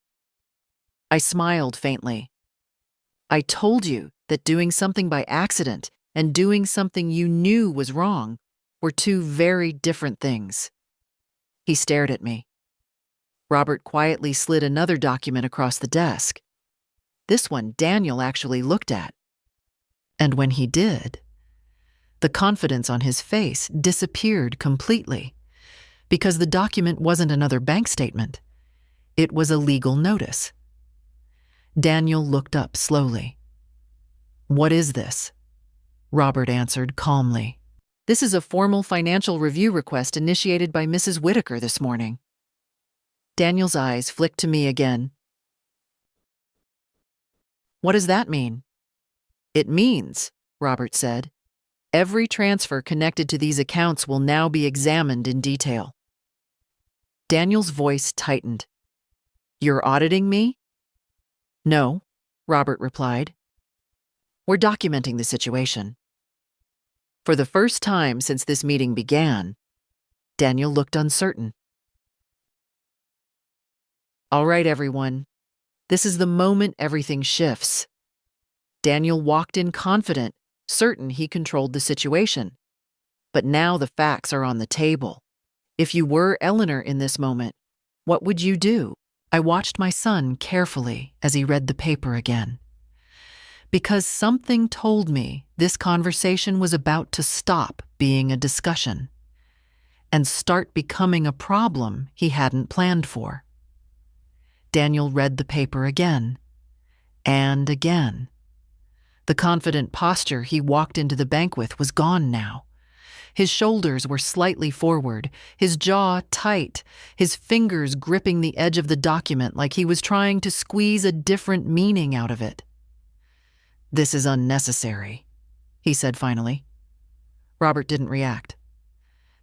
I smiled faintly. I told you that doing something by accident and doing something you knew was wrong were two very different things. He stared at me. Robert quietly slid another document across the desk. This one Daniel actually looked at. And when he did, the confidence on his face disappeared completely, because the document wasn't another bank statement. It was a legal notice. Daniel looked up slowly. What is this? Robert answered calmly. This is a formal financial review request initiated by Mrs. Whitaker this morning. Daniel's eyes flicked to me again. What does that mean? It means, Robert said, every transfer connected to these accounts will now be examined in detail. Daniel's voice tightened. You're auditing me? No, Robert replied. We're documenting the situation. For the first time since this meeting began, Daniel looked uncertain. All right, everyone. This is the moment everything shifts. Daniel walked in confident, certain he controlled the situation. But now the facts are on the table. If you were Eleanor in this moment, what would you do? I watched my son carefully as he read the paper again. Because something told me this conversation was about to stop being a discussion and start becoming a problem he hadn't planned for. Daniel read the paper again and again. The confident posture he walked into the bank with was gone now. His shoulders were slightly forward, his jaw tight, his fingers gripping the edge of the document like he was trying to squeeze a different meaning out of it. "This is unnecessary," he said finally. Robert didn't react.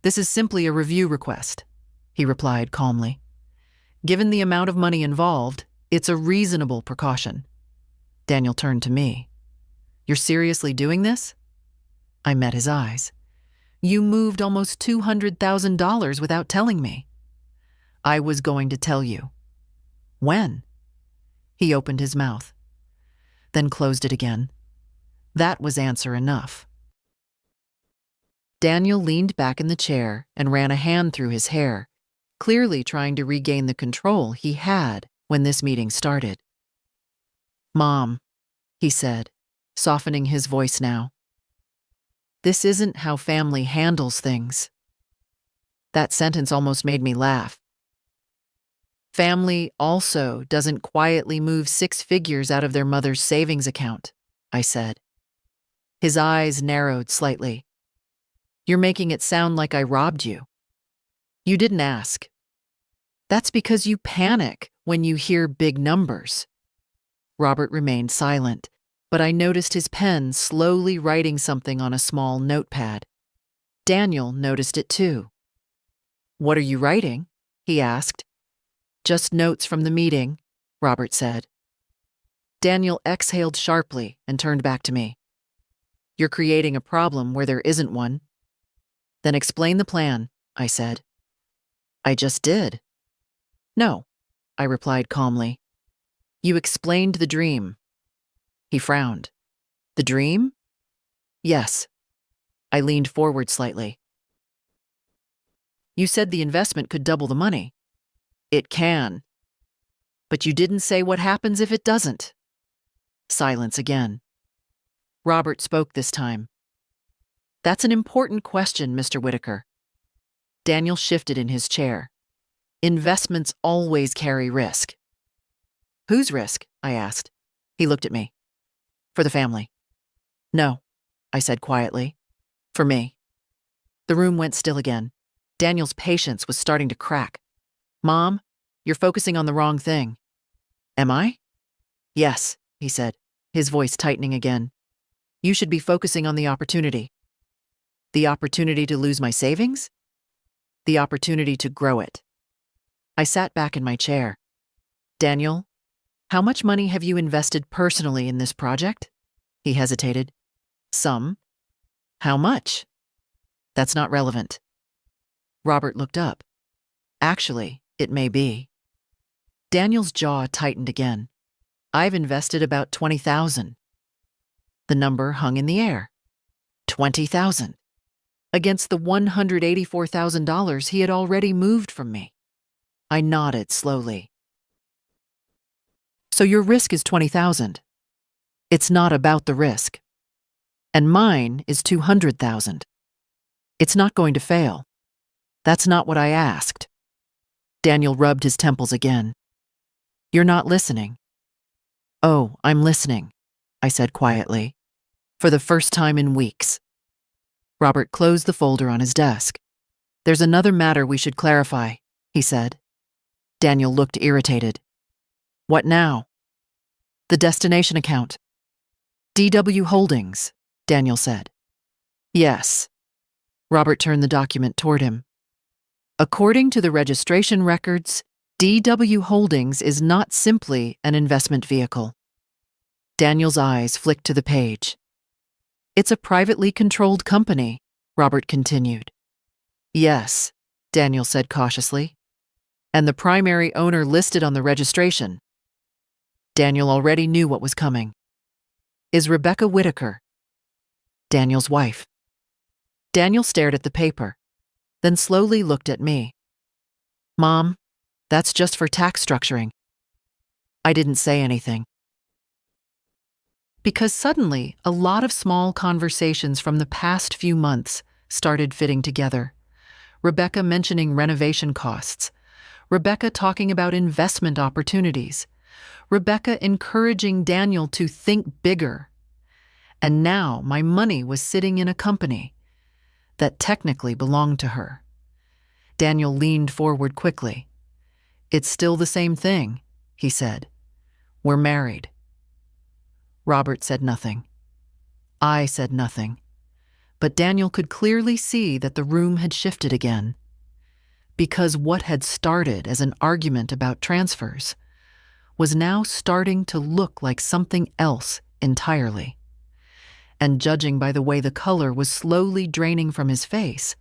"This is simply a review request," he replied calmly. "Given the amount of money involved, it's a reasonable precaution." Daniel turned to me. "You're seriously doing this?" I met his eyes. "You moved almost $200,000 without telling me." "I was going to tell you." "When?" He opened his mouth, then closed it again. That was answer enough. Daniel leaned back in the chair and ran a hand through his hair, clearly trying to regain the control he had when this meeting started. "Mom," he said, softening his voice now. "This isn't how family handles things." That sentence almost made me laugh. "Family also doesn't quietly move 6 figures out of their mother's savings account," I said. His eyes narrowed slightly. "You're making it sound like I robbed you. You didn't ask." "That's because you panic when you hear big numbers." Robert remained silent, but I noticed his pen slowly writing something on a small notepad. Daniel noticed it too. "What are you writing?" he asked. "Just notes from the meeting," Robert said. Daniel exhaled sharply and turned back to me. "You're creating a problem where there isn't one." "Then explain the plan," I said. "I just did." "No," I replied calmly. "You explained the dream." He frowned. "The dream?" "Yes." I leaned forward slightly. "You said the investment could double the money." "It can." "But you didn't say what happens if it doesn't." Silence again. Robert spoke this time. "That's an important question, Mr. Whitaker." Daniel shifted in his chair. "Investments always carry risk." "Whose risk?" I asked. He looked at me. "For the family." "No," I said quietly. "For me." The room went still again. Daniel's patience was starting to crack. "Mom, you're focusing on the wrong thing." "Am I?" "Yes," he said, his voice tightening again. "You should be focusing on the opportunity." "The opportunity to lose my savings?" "The opportunity to grow it." I sat back in my chair. "Daniel, how much money have you invested personally in this project?" He hesitated. "Some." "How much?" "That's not relevant." Robert looked up. "Actually, it may be." Daniel's jaw tightened again. "I've invested about $20,000. The number hung in the air. $20,000. Against the $184,000 he had already moved from me. I nodded slowly. "So your risk is $20,000. It's not about the risk. And mine is $200,000. It's not going to fail. That's not what I asked." Daniel rubbed his temples again. "You're not listening." "Oh, I'm listening," I said quietly, for the first time in weeks. Robert closed the folder on his desk. "There's another matter we should clarify," he said. Daniel looked irritated. "What now?" "The destination account." "DW Holdings," Daniel said. "Yes." Robert turned the document toward him. "According to the registration records, DW Holdings is not simply an investment vehicle." Daniel's eyes flicked to the page. "It's a privately controlled company," Robert continued. "Yes," Daniel said cautiously. "And the primary owner listed on the registration." Daniel already knew what was coming. is Rebecca Whitaker, Daniel's wife. Daniel stared at the paper, then slowly looked at me. Mom, that's just for tax structuring. I didn't say anything. Because suddenly, a lot of small conversations from the past few months started fitting together. Rebecca mentioning renovation costs. Rebecca talking about investment opportunities. Rebecca encouraging Daniel to think bigger. And now my money was sitting in a company that technically belonged to her. Daniel leaned forward quickly. It's still the same thing, he said. We're married. Robert said nothing. I said nothing. But Daniel could clearly see that the room had shifted again. Because what had started as an argument about transfers was now starting to look like something else entirely. And judging by the way the color was slowly draining from his face,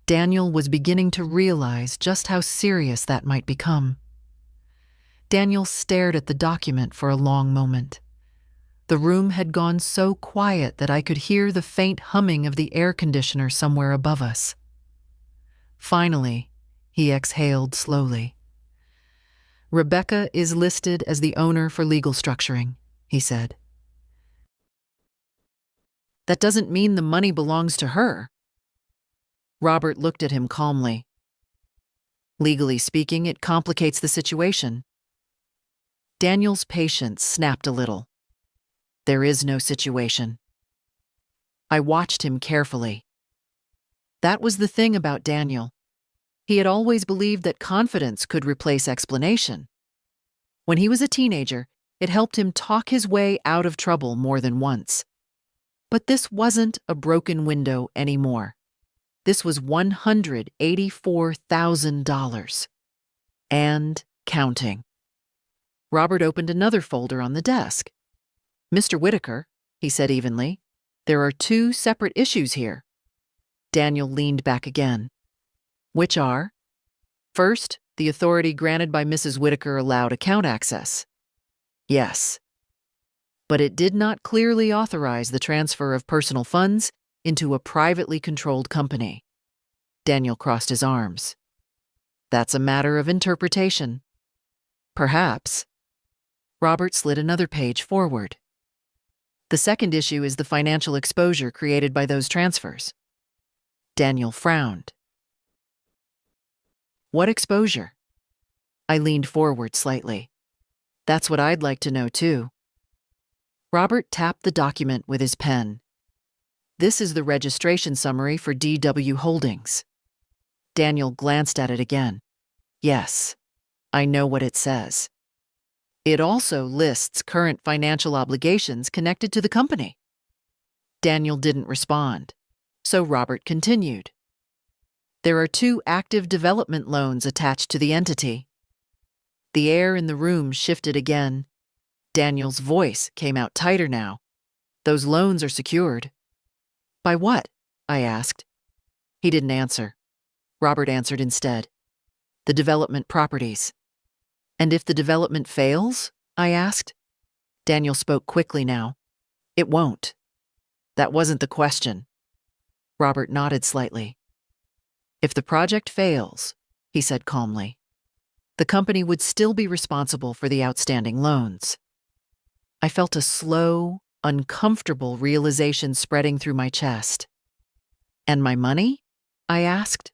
Daniel was beginning to realize just how serious that might become. Daniel stared at the document for a long moment. The room had gone so quiet that I could hear the faint humming of the air conditioner somewhere above us. Finally, he exhaled slowly. Rebecca is listed as the owner for legal structuring, he said. That doesn't mean the money belongs to her. Robert looked at him calmly. Legally speaking, it complicates the situation. Daniel's patience snapped a little. There is no situation. I watched him carefully. That was the thing about Daniel. He had always believed that confidence could replace explanation. When he was a teenager, it helped him talk his way out of trouble more than once. But this wasn't a broken window anymore. This was $184,000. And counting. Robert opened another folder on the desk. Mr. Whitaker, he said evenly, there are two separate issues here. Daniel leaned back again. Which are? First, the authority granted by Mrs. Whitaker allowed account access. Yes. But it did not clearly authorize the transfer of personal funds into a privately controlled company. Daniel crossed his arms. That's a matter of interpretation. Perhaps. Robert slid another page forward. The second issue is the financial exposure created by those transfers. Daniel frowned. What exposure? I leaned forward slightly. That's what I'd like to know, too. Robert tapped the document with his pen. This is the registration summary for DW Holdings. Daniel glanced at it again. Yes, I know what it says. It also lists current financial obligations connected to the company. Daniel didn't respond, so Robert continued. There are two active development loans attached to the entity. The air in the room shifted again. Daniel's voice came out tighter now. Those loans are secured. By what? I asked. He didn't answer. Robert answered instead. The development properties. And if the development fails? I asked. Daniel spoke quickly now. It won't. That wasn't the question. Robert nodded slightly. If the project fails, he said calmly, the company would still be responsible for the outstanding loans. I felt a slow, uncomfortable realization spreading through my chest. And my money? I asked.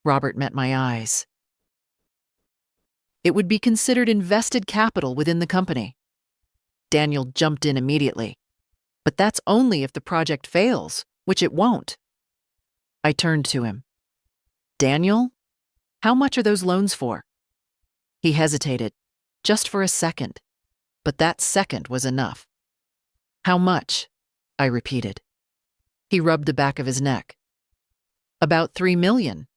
Robert met my eyes. It would be considered invested capital within the company. Daniel jumped in immediately. But that's only if the project fails, which it won't. I turned to him. Daniel, how much are those loans for? He hesitated, just for a second. But that second was enough. How much? I repeated. He rubbed the back of his neck. About $3 million.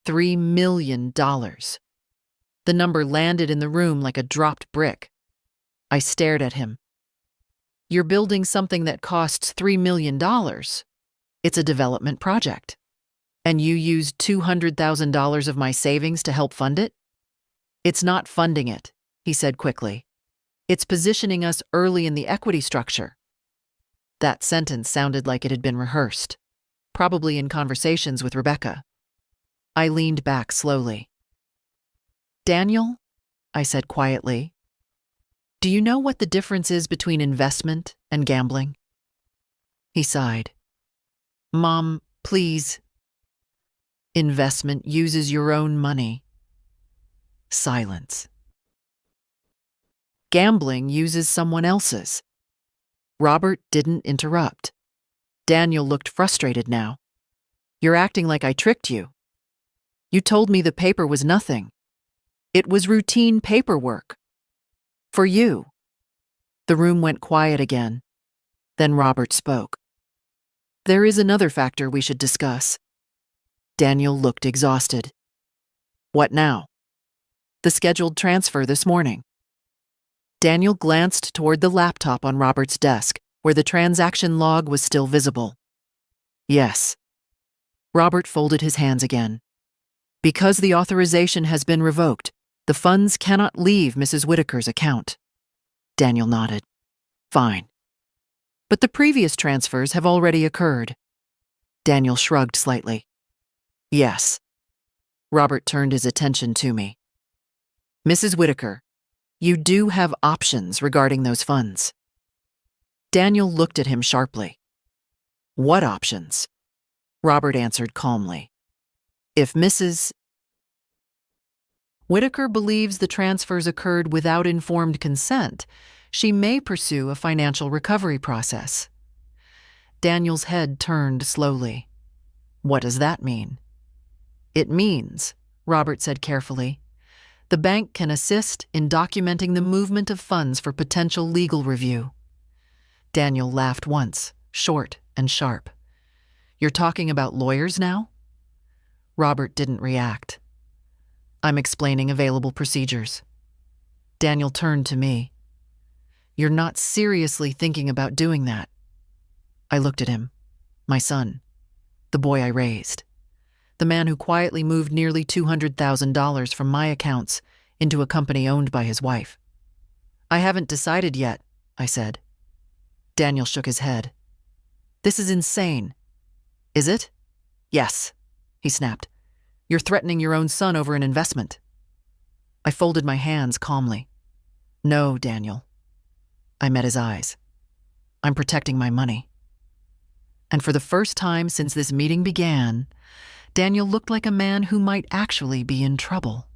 $3 million. The number landed in the room like a dropped brick. I stared at him. You're building something that costs $3 million. It's a development project. And you used $200,000 of my savings to help fund it? It's not funding it, he said quickly. It's positioning us early in the equity structure. That sentence sounded like it had been rehearsed, probably in conversations with Rebecca. I leaned back slowly. Daniel, I said quietly, do you know what the difference is between investment and gambling? He sighed. Mom, please. Investment uses your own money. Silence. Gambling uses someone else's. Robert didn't interrupt. Daniel looked frustrated now. You're acting like I tricked you. You told me the paper was nothing. It was routine paperwork. For you. The room went quiet again. Then Robert spoke. There is another factor we should discuss. Daniel looked exhausted. What now? The scheduled transfer this morning. Daniel glanced toward the laptop on Robert's desk, where the transaction log was still visible. Yes. Robert folded his hands again. Because the authorization has been revoked, the funds cannot leave Mrs. Whitaker's account. Daniel nodded. Fine. But the previous transfers have already occurred. Daniel shrugged slightly. Yes. Robert turned his attention to me. Mrs. Whitaker, you do have options regarding those funds. Daniel looked at him sharply. What options? Robert answered calmly. If Mrs. Whitaker believes the transfers occurred without informed consent, she may pursue a financial recovery process. Daniel's head turned slowly. What does that mean? It means, Robert said carefully, the bank can assist in documenting the movement of funds for potential legal review. Daniel laughed once, short and sharp. You're talking about lawyers now? Robert didn't react. I'm explaining available procedures. Daniel turned to me. You're not seriously thinking about doing that. I looked at him. My son. The boy I raised. The man who quietly moved nearly $200,000 from my accounts into a company owned by his wife. I haven't decided yet, I said. Daniel shook his head. This is insane. Is it? Yes, he snapped. You're threatening your own son over an investment. I folded my hands calmly. No, Daniel. I met his eyes. I'm protecting my money. And for the first time since this meeting began, Daniel looked like a man who might actually be in trouble.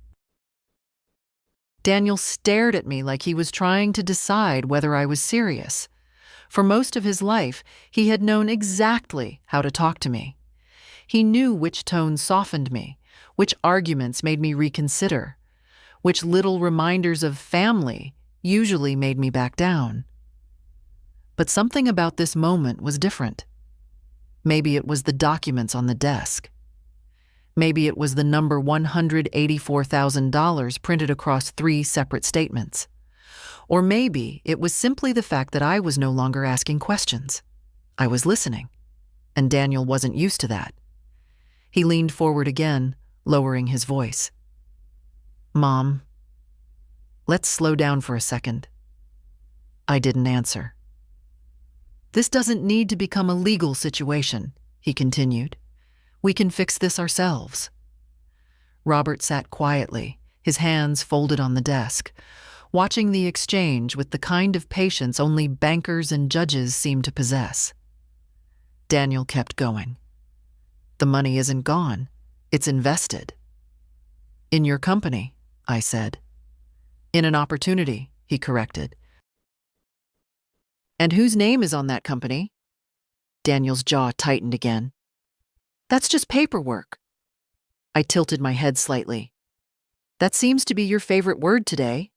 Daniel stared at me like he was trying to decide whether I was serious. For most of his life, he had known exactly how to talk to me. He knew which tone softened me, which arguments made me reconsider, which little reminders of family usually made me back down. But something about this moment was different. Maybe it was the documents on the desk. Maybe it was the number $184,000 printed across 3 separate statements. Or maybe it was simply the fact that I was no longer asking questions. I was listening, and Daniel wasn't used to that. He leaned forward again, lowering his voice. Mom, let's slow down for a second. I didn't answer. This doesn't need to become a legal situation, he continued. We can fix this ourselves. Robert sat quietly, his hands folded on the desk, watching the exchange with the kind of patience only bankers and judges seem to possess. Daniel kept going. The money isn't gone. It's invested. In your company, I said. In an opportunity, he corrected. And whose name is on that company? Daniel's jaw tightened again. That's just paperwork. I tilted my head slightly. That seems to be your favorite word today.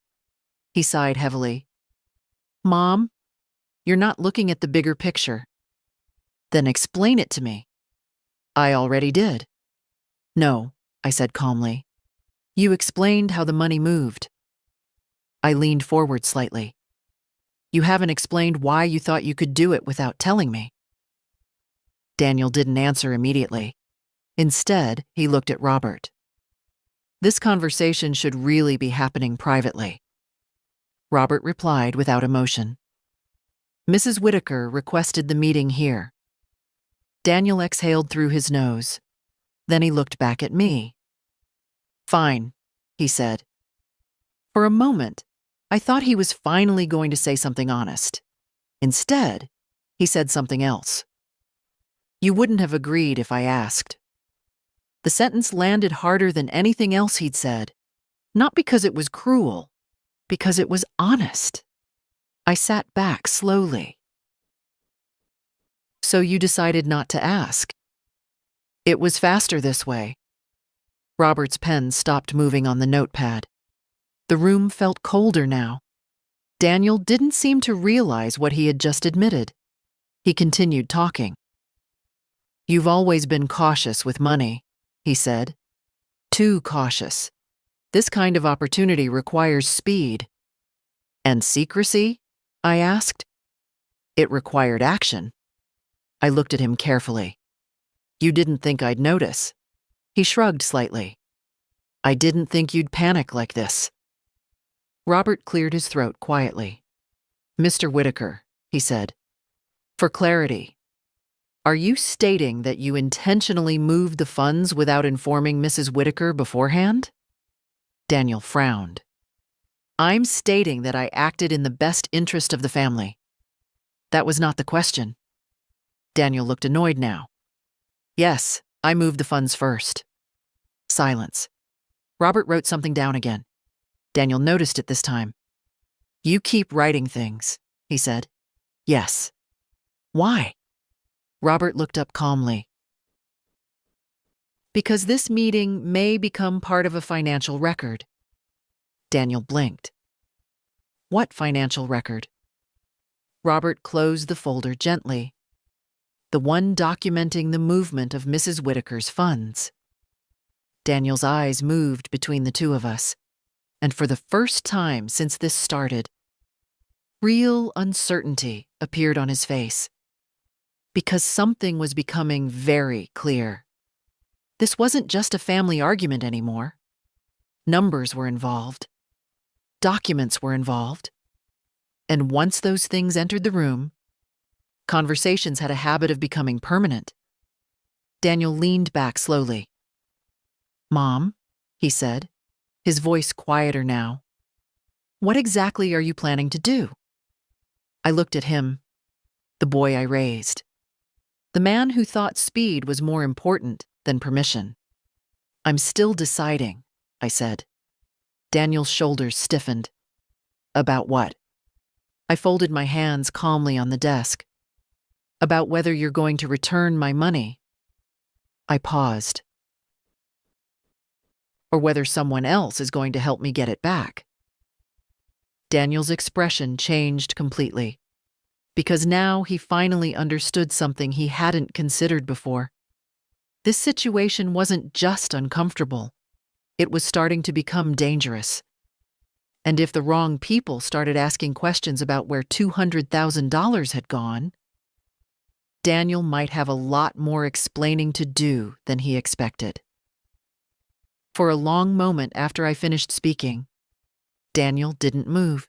He sighed heavily. Mom, you're not looking at the bigger picture. Then explain it to me. I already did. No, I said calmly. You explained how the money moved. I leaned forward slightly. You haven't explained why you thought you could do it without telling me. Daniel didn't answer immediately. Instead, he looked at Robert. This conversation should really be happening privately. Robert replied without emotion. Mrs. Whitaker requested the meeting here. Daniel exhaled through his nose. Then he looked back at me. Fine, he said. For a moment, I thought he was finally going to say something honest. Instead, he said something else. You wouldn't have agreed if I asked. The sentence landed harder than anything else he'd said, not because it was cruel, because it was honest. I sat back slowly. So you decided not to ask? It was faster this way. Robert's pen stopped moving on the notepad. The room felt colder now. Daniel didn't seem to realize what he had just admitted. He continued talking. You've always been cautious with money, he said. Too cautious. This kind of opportunity requires speed. And secrecy? I asked. It required action. I looked at him carefully. You didn't think I'd notice. He shrugged slightly. I didn't think you'd panic like this. Robert cleared his throat quietly. Mr. Whitaker, he said, for clarity, are you stating that you intentionally moved the funds without informing Mrs. Whitaker beforehand? Daniel frowned. I'm stating that I acted in the best interest of the family. That was not the question. Daniel looked annoyed now. Yes, I moved the funds first. Silence. Robert wrote something down again. Daniel noticed it this time. You keep writing things, he said. Yes. Why? Robert looked up calmly. Because this meeting may become part of a financial record. Daniel blinked. What financial record? Robert closed the folder gently. The one documenting the movement of Mrs. Whitaker's funds. Daniel's eyes moved between the two of us, and for the first time since this started, real uncertainty appeared on his face. Because something was becoming very clear. This wasn't just a family argument anymore. Numbers were involved. Documents were involved. And once those things entered the room, conversations had a habit of becoming permanent. Daniel leaned back slowly. Mom, he said, his voice quieter now. What exactly are you planning to do? I looked at him, the boy I raised. The man who thought speed was more important than permission. I'm still deciding, I said. Daniel's shoulders stiffened. About what? I folded my hands calmly on the desk. About whether you're going to return my money. I paused. Or whether someone else is going to help me get it back. Daniel's expression changed completely, because now he finally understood something he hadn't considered before. This situation wasn't just uncomfortable. It was starting to become dangerous. And if the wrong people started asking questions about where $200,000 had gone, Daniel might have a lot more explaining to do than he expected. For a long moment after I finished speaking, Daniel didn't move.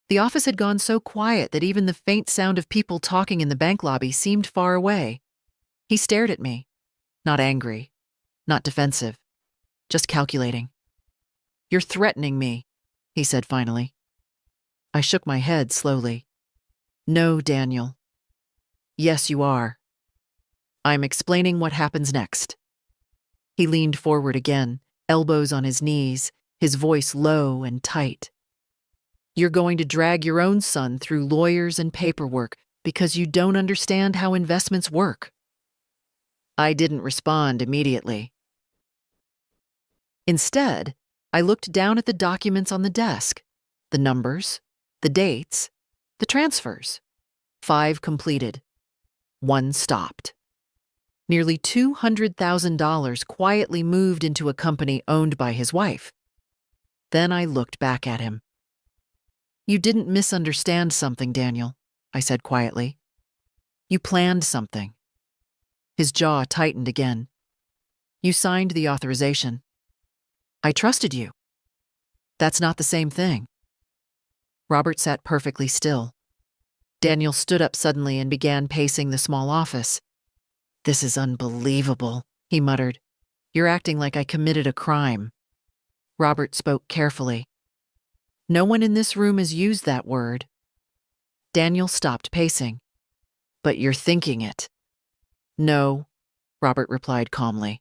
The office had gone so quiet that even the faint sound of people talking in the bank lobby seemed far away. He stared at me, not angry, not defensive, just calculating. You're threatening me, he said finally. I shook my head slowly. No, Daniel. Yes, you are. I'm explaining what happens next. He leaned forward again, elbows on his knees, his voice low and tight. You're going to drag your own son through lawyers and paperwork because you don't understand how investments work. I didn't respond immediately. Instead, I looked down at the documents on the desk, the numbers, the dates, the transfers. 5 completed. 1 stopped. Nearly $200,000 quietly moved into a company owned by his wife. Then I looked back at him. You didn't misunderstand something, Daniel, I said quietly. You planned something. His jaw tightened again. You signed the authorization. I trusted you. That's not the same thing. Robert sat perfectly still. Daniel stood up suddenly and began pacing the small office. "This is unbelievable," he muttered. "You're acting like I committed a crime." Robert spoke carefully. "No one in this room has used that word." Daniel stopped pacing. "But you're thinking it." "No," Robert replied calmly.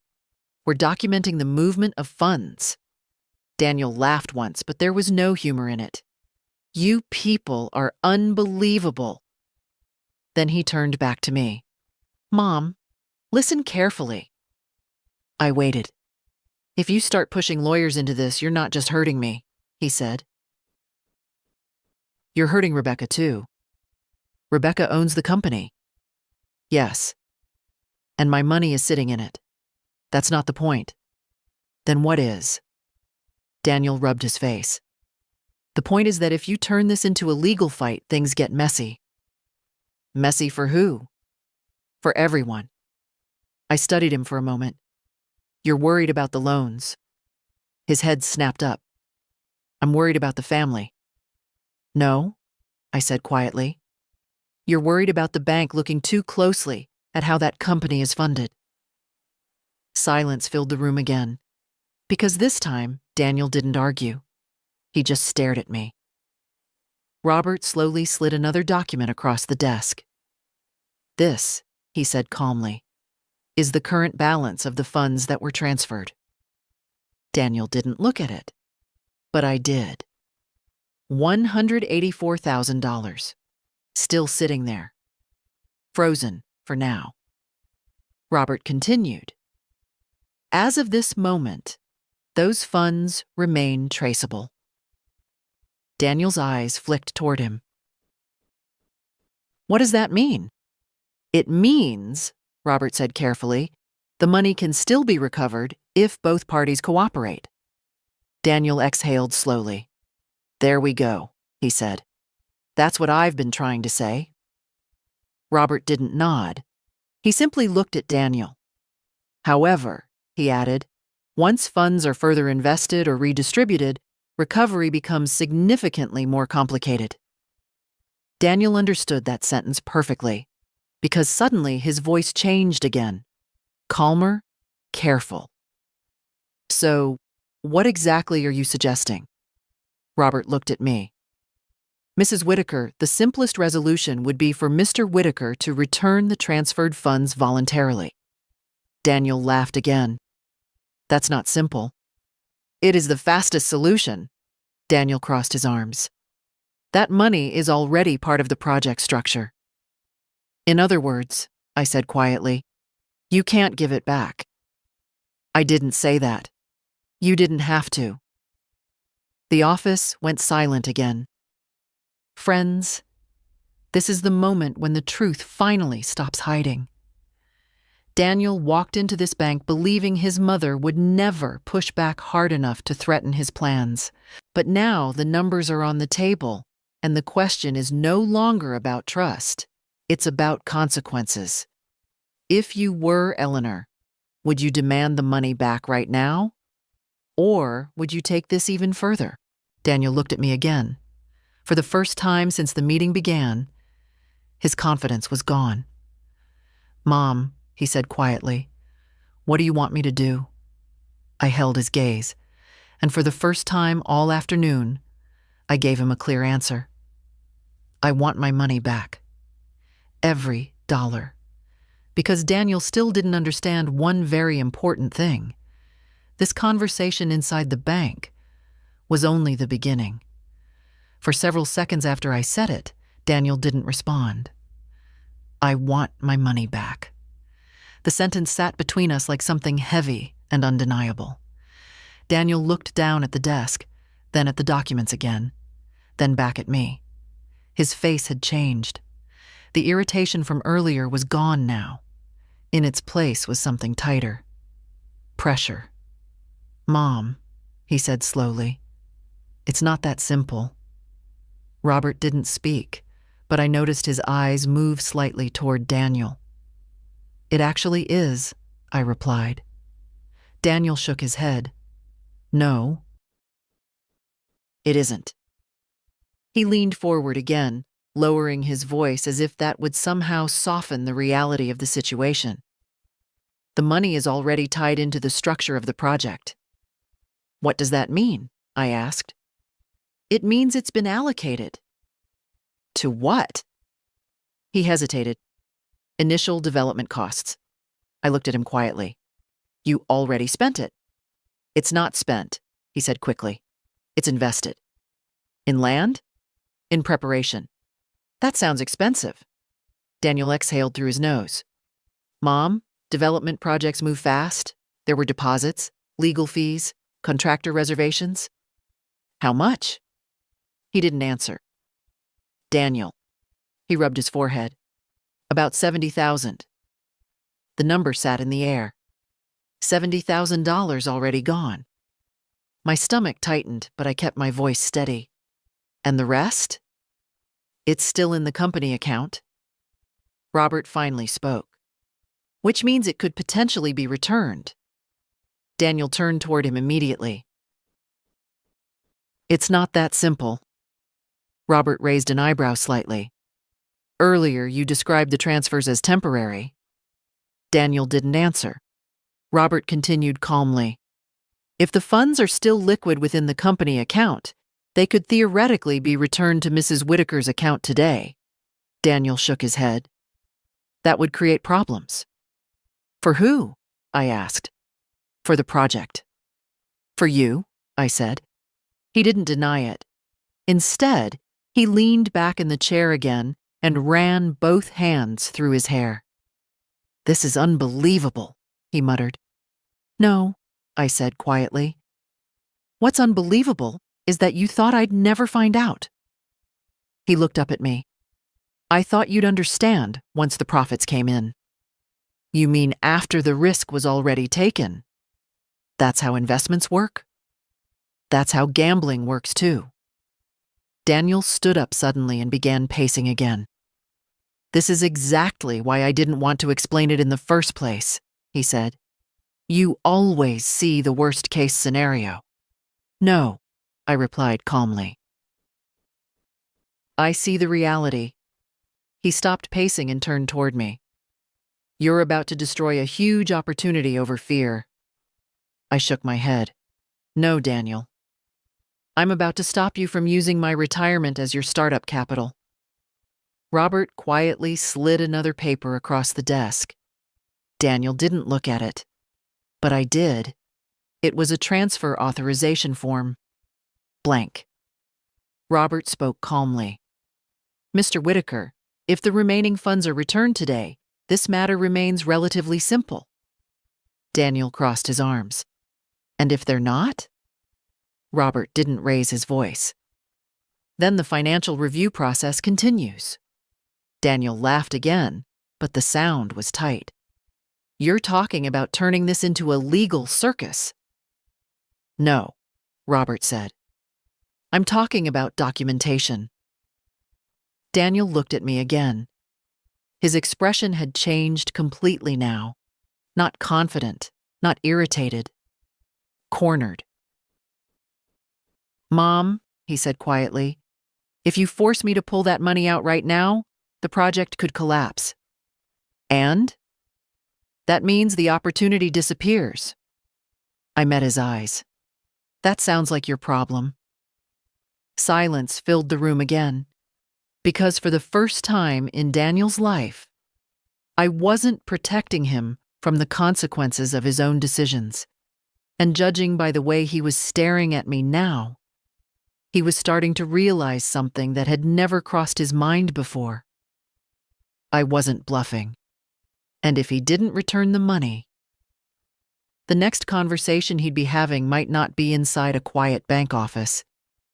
"We're documenting the movement of funds." Daniel laughed once, but there was no humor in it. "You people are unbelievable." Then he turned back to me. "Mom, listen carefully." I waited. "If you start pushing lawyers into this, you're not just hurting me," he said. "You're hurting Rebecca too. Rebecca owns the company." "Yes. And my money is sitting in it. That's not the point." "Then what is?" Daniel rubbed his face. "The point is that if you turn this into a legal fight, things get messy." "Messy for who?" "For everyone." I studied him for a moment. "You're worried about the loans." His head snapped up. "I'm worried about the family." "No," I said quietly. "You're worried about the bank looking too closely at how that company is funded." Silence filled the room again, because this time Daniel didn't argue. He just stared at me. Robert slowly slid another document across the desk. "This," he said calmly, "is the current balance of the funds that were transferred." Daniel didn't look at it, but I did. $184,000. Still sitting there. Frozen for now. Robert continued. "As of this moment, those funds remain traceable." Daniel's eyes flicked toward him. "What does that mean?" "It means," Robert said carefully, "the money can still be recovered if both parties cooperate." Daniel exhaled slowly. "There we go," he said. "That's what I've been trying to say." Robert didn't nod. He simply looked at Daniel. "However," he added, "once funds are further invested or redistributed, recovery becomes significantly more complicated." Daniel understood that sentence perfectly, because suddenly his voice changed again. Calmer, careful. "So, what exactly are you suggesting?" Robert looked at me. "Mrs. Whitaker, the simplest resolution would be for Mr. Whitaker to return the transferred funds voluntarily." Daniel laughed again. "That's not simple." "It is the fastest solution." Daniel crossed his arms. "That money is already part of the project structure." "In other words," I said quietly, "you can't give it back." "I didn't say that. You didn't have to." The office went silent again. Friends, this is the moment when the truth finally stops hiding. Daniel walked into this bank believing his mother would never push back hard enough to threaten his plans. But now the numbers are on the table, and the question is no longer about trust. It's about consequences. If you were Eleanor, would you demand the money back right now? Or would you take this even further? Daniel looked at me again. For the first time since the meeting began, his confidence was gone. "Mom," he said quietly, "what do you want me to do?" I held his gaze, and for the first time all afternoon, I gave him a clear answer. "I want my money back. Every dollar." Because Daniel still didn't understand one very important thing. This conversation inside the bank was only the beginning. For several seconds after I said it, Daniel didn't respond. "I want my money back." The sentence sat between us like something heavy and undeniable. Daniel looked down at the desk, then at the documents again, then back at me. His face had changed. The irritation from earlier was gone now. In its place was something tighter. Pressure. "Mom," he said slowly, "it's not that simple." Robert didn't speak, but I noticed his eyes move slightly toward Daniel. "It actually is," I replied. Daniel shook his head. "No, it isn't." He leaned forward again, lowering his voice as if that would somehow soften the reality of the situation. The money is already tied into the structure of the project. What does that mean? I asked. It means it's been allocated. To what? He hesitated. Initial development costs. I looked at him quietly. You already spent it. It's not spent, he said quickly. It's invested. In land? In preparation. That sounds expensive. Daniel exhaled through his nose. Mom, development projects move fast. There were deposits, legal fees, contractor reservations. How much? He didn't answer. Daniel. He rubbed his forehead. About 70,000. The number sat in the air. $70,000 already gone. My stomach tightened, but I kept my voice steady. And the rest? It's still in the company account. Robert finally spoke. Which means it could potentially be returned. Daniel turned toward him immediately. It's not that simple. Robert raised an eyebrow slightly. Earlier, you described the transfers as temporary. Daniel didn't answer. Robert continued calmly. If the funds are still liquid within the company account, they could theoretically be returned to Mrs. Whitaker's account today. Daniel shook his head. That would create problems. For who? I asked. For the project. For you, I said. He didn't deny it. Instead, he leaned back in the chair again and ran both hands through his hair. This is unbelievable, he muttered. No, I said quietly. What's unbelievable is that you thought I'd never find out. He looked up at me. I thought you'd understand once the profits came in. You mean after the risk was already taken? That's how investments work? That's how gambling works too. Daniel stood up suddenly and began pacing again. This is exactly why I didn't want to explain it in the first place, he said. You always see the worst-case scenario. No, I replied calmly. I see the reality. He stopped pacing and turned toward me. You're about to destroy a huge opportunity over fear. I shook my head. No, Daniel. I'm about to stop you from using my retirement as your startup capital. Robert quietly slid another paper across the desk. Daniel didn't look at it. But I did. It was a transfer authorization form. Blank. Robert spoke calmly. Mr. Whitaker, if the remaining funds are returned today, this matter remains relatively simple. Daniel crossed his arms. And if they're not? Robert didn't raise his voice. Then the financial review process continues. Daniel laughed again, but the sound was tight. You're talking about turning this into a legal circus. No, Robert said. I'm talking about documentation. Daniel looked at me again. His expression had changed completely now. Not confident, not irritated. Cornered. Mom, he said quietly, if you force me to pull that money out right now, the project could collapse. And? That means the opportunity disappears. I met his eyes. That sounds like your problem. Silence filled the room again, because for the first time in Daniel's life, I wasn't protecting him from the consequences of his own decisions. And judging by the way he was staring at me now, he was starting to realize something that had never crossed his mind before. I wasn't bluffing. And if he didn't return the money, the next conversation he'd be having might not be inside a quiet bank office.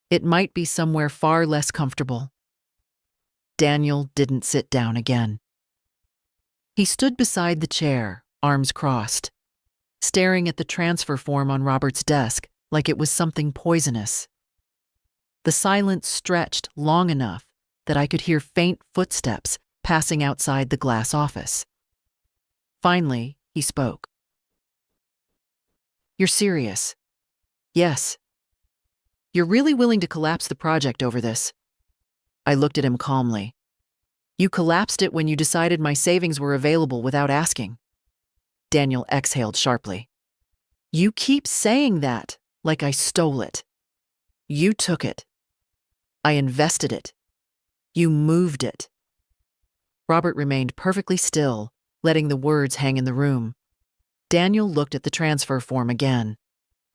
It might be somewhere far less comfortable. Daniel didn't sit down again. He stood beside the chair, arms crossed, staring at the transfer form on Robert's desk like it was something poisonous. The silence stretched long enough that I could hear faint footsteps passing outside the glass office. Finally, he spoke. You're serious? Yes. You're really willing to collapse the project over this? I looked at him calmly. You collapsed it when you decided my savings were available without asking. Daniel exhaled sharply. You keep saying that, like I stole it. You took it. I invested it. You moved it. Robert remained perfectly still, letting the words hang in the room. Daniel looked at the transfer form again,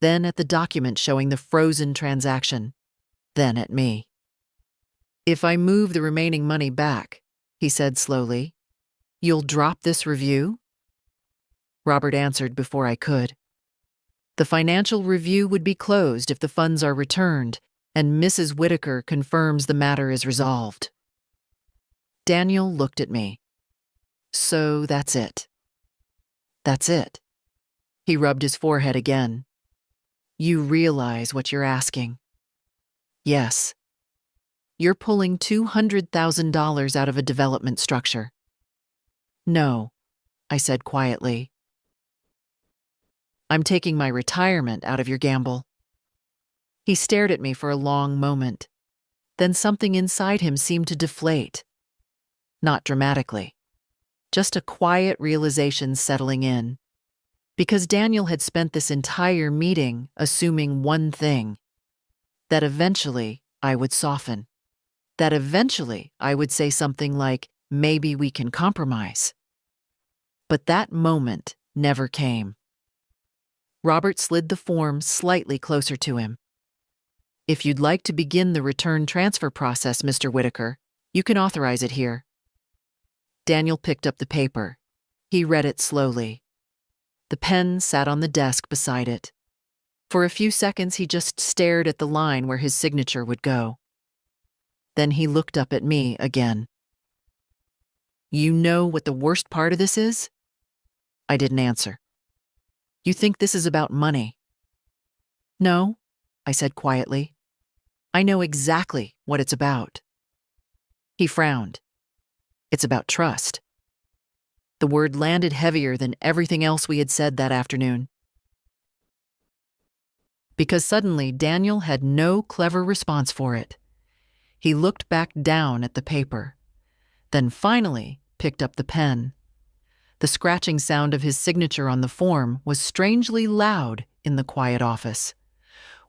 then at the document showing the frozen transaction, then at me. If I move the remaining money back, he said slowly, you'll drop this review? Robert answered before I could. The financial review would be closed if the funds are returned and Mrs. Whitaker confirms the matter is resolved. Daniel looked at me. So that's it. That's it. He rubbed his forehead again. You realize what you're asking. Yes. You're pulling $200,000 out of a development structure. No, I said quietly. I'm taking my retirement out of your gamble. He stared at me for a long moment. Then something inside him seemed to deflate. Not dramatically. Just a quiet realization settling in. Because Daniel had spent this entire meeting assuming one thing. That eventually I would soften. That eventually I would say something like, maybe we can compromise. But that moment never came. Robert slid the form slightly closer to him. If you'd like to begin the return transfer process, Mr. Whitaker, you can authorize it here. Daniel picked up the paper. He read it slowly. The pen sat on the desk beside it. For a few seconds, he just stared at the line where his signature would go. Then he looked up at me again. You know what the worst part of this is? I didn't answer. You think this is about money? No, I said quietly. I know exactly what it's about. He frowned. It's about trust. The word landed heavier than everything else we had said that afternoon. Because suddenly Daniel had no clever response for it. He looked back down at the paper, then finally picked up the pen. The scratching sound of his signature on the form was strangely loud in the quiet office.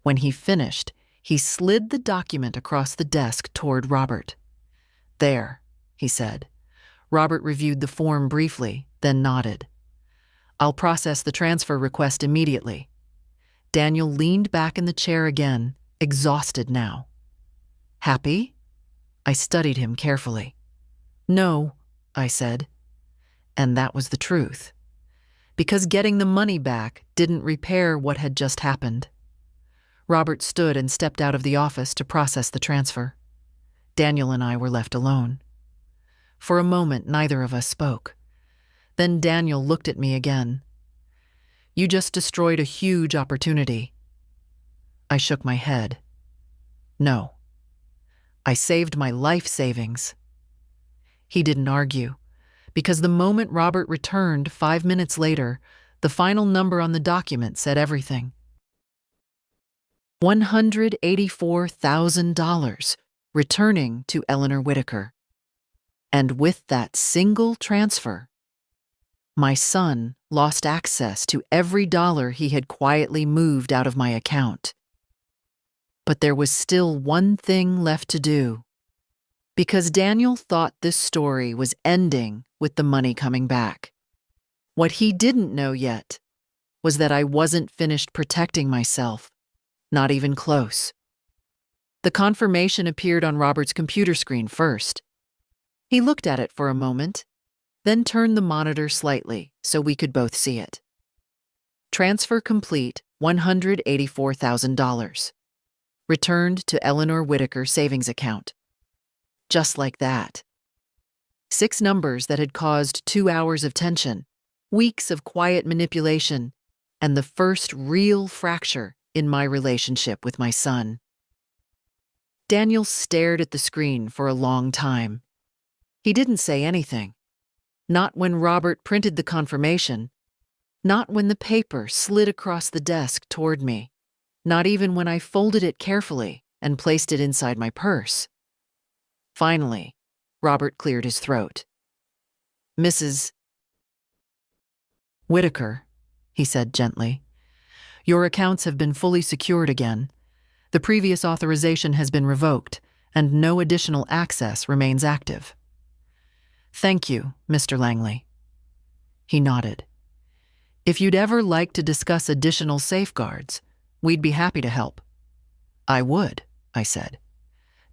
When he finished, he slid the document across the desk toward Robert. There, he said. Robert reviewed the form briefly, then nodded. I'll process the transfer request immediately. Daniel leaned back in the chair again, exhausted now. Happy? I studied him carefully. No, I said. And that was the truth. Because getting the money back didn't repair what had just happened. Robert stood and stepped out of the office to process the transfer. Daniel and I were left alone. For a moment, neither of us spoke. Then Daniel looked at me again. You just destroyed a huge opportunity. I shook my head. No. I saved my life savings. He didn't argue, because the moment Robert returned 5 minutes later, the final number on the document said everything. $184,000 returning to Eleanor Whitaker. And with that single transfer, my son lost access to every dollar he had quietly moved out of my account. But there was still one thing left to do. Because Daniel thought this story was ending with the money coming back. What he didn't know yet was that I wasn't finished protecting myself, not even close. The confirmation appeared on Robert's computer screen first. He looked at it for a moment, then turned the monitor slightly so we could both see it. Transfer complete, $184,000. Returned to Eleanor Whitaker savings account. Just like that. 6 numbers that had caused 2 hours of tension, weeks of quiet manipulation, and the first real fracture in my relationship with my son. Daniel stared at the screen for a long time. He didn't say anything. Not when Robert printed the confirmation. Not when the paper slid across the desk toward me. Not even when I folded it carefully and placed it inside my purse. Finally, Robert cleared his throat. Mrs. Whitaker, he said gently, your accounts have been fully secured again. The previous authorization has been revoked, and no additional access remains active. Thank you, Mr. Langley. He nodded. If you'd ever like to discuss additional safeguards, we'd be happy to help. I would, I said.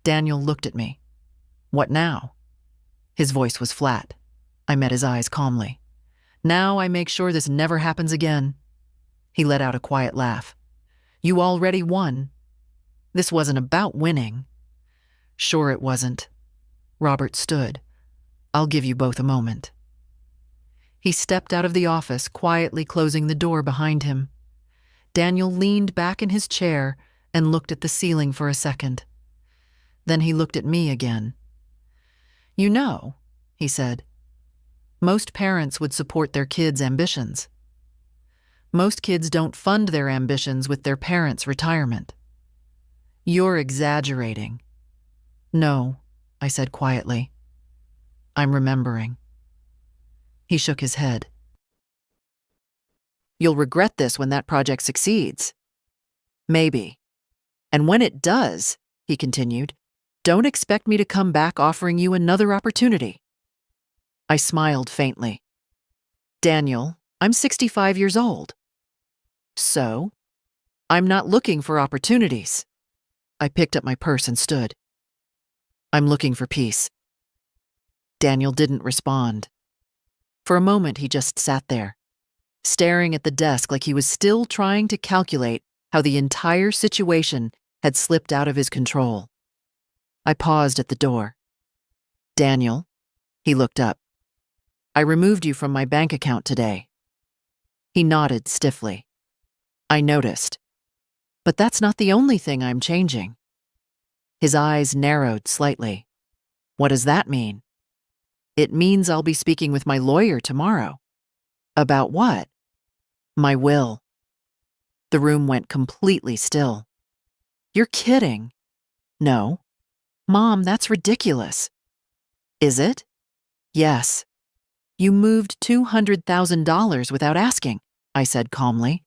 Daniel looked at me. What now? His voice was flat. I met his eyes calmly. Now I make sure this never happens again. He let out a quiet laugh. You already won. This wasn't about winning. Sure it wasn't. Robert stood. I'll give you both a moment. He stepped out of the office, quietly closing the door behind him. Daniel leaned back in his chair and looked at the ceiling for a second. Then he looked at me again. You know, he said, most parents would support their kids' ambitions. Most kids don't fund their ambitions with their parents' retirement. You're exaggerating. No, I said quietly. I'm remembering. He shook his head. You'll regret this when that project succeeds. Maybe. And when it does, he continued, don't expect me to come back offering you another opportunity. I smiled faintly. Daniel, I'm 65 years old. So? I'm not looking for opportunities. I picked up my purse and stood. I'm looking for peace. Daniel didn't respond. For a moment, he just sat there, staring at the desk like he was still trying to calculate how the entire situation had slipped out of his control. I paused at the door. Daniel, he looked up. I removed you from my bank account today. He nodded stiffly. I noticed. But that's not the only thing I'm changing. His eyes narrowed slightly. What does that mean? It means I'll be speaking with my lawyer tomorrow. About what? My will. The room went completely still. You're kidding. No. Mom, that's ridiculous. Is it? Yes. You moved $200,000 without asking, I said calmly.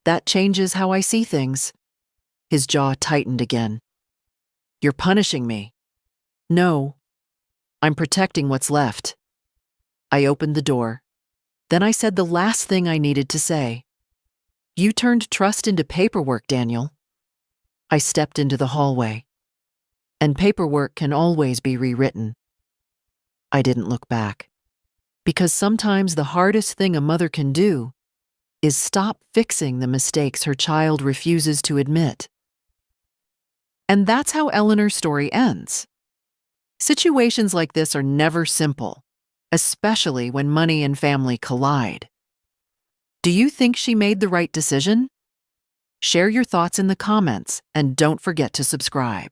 That changes how I see things. His jaw tightened again. You're punishing me. No. I'm protecting what's left. I opened the door. Then I said the last thing I needed to say. You turned trust into paperwork, Daniel. I stepped into the hallway. And paperwork can always be rewritten. I didn't look back. Because sometimes the hardest thing a mother can do is stop fixing the mistakes her child refuses to admit. And that's how Eleanor's story ends. Situations like this are never simple, especially when money and family collide. Do you think she made the right decision? Share your thoughts in the comments and don't forget to subscribe.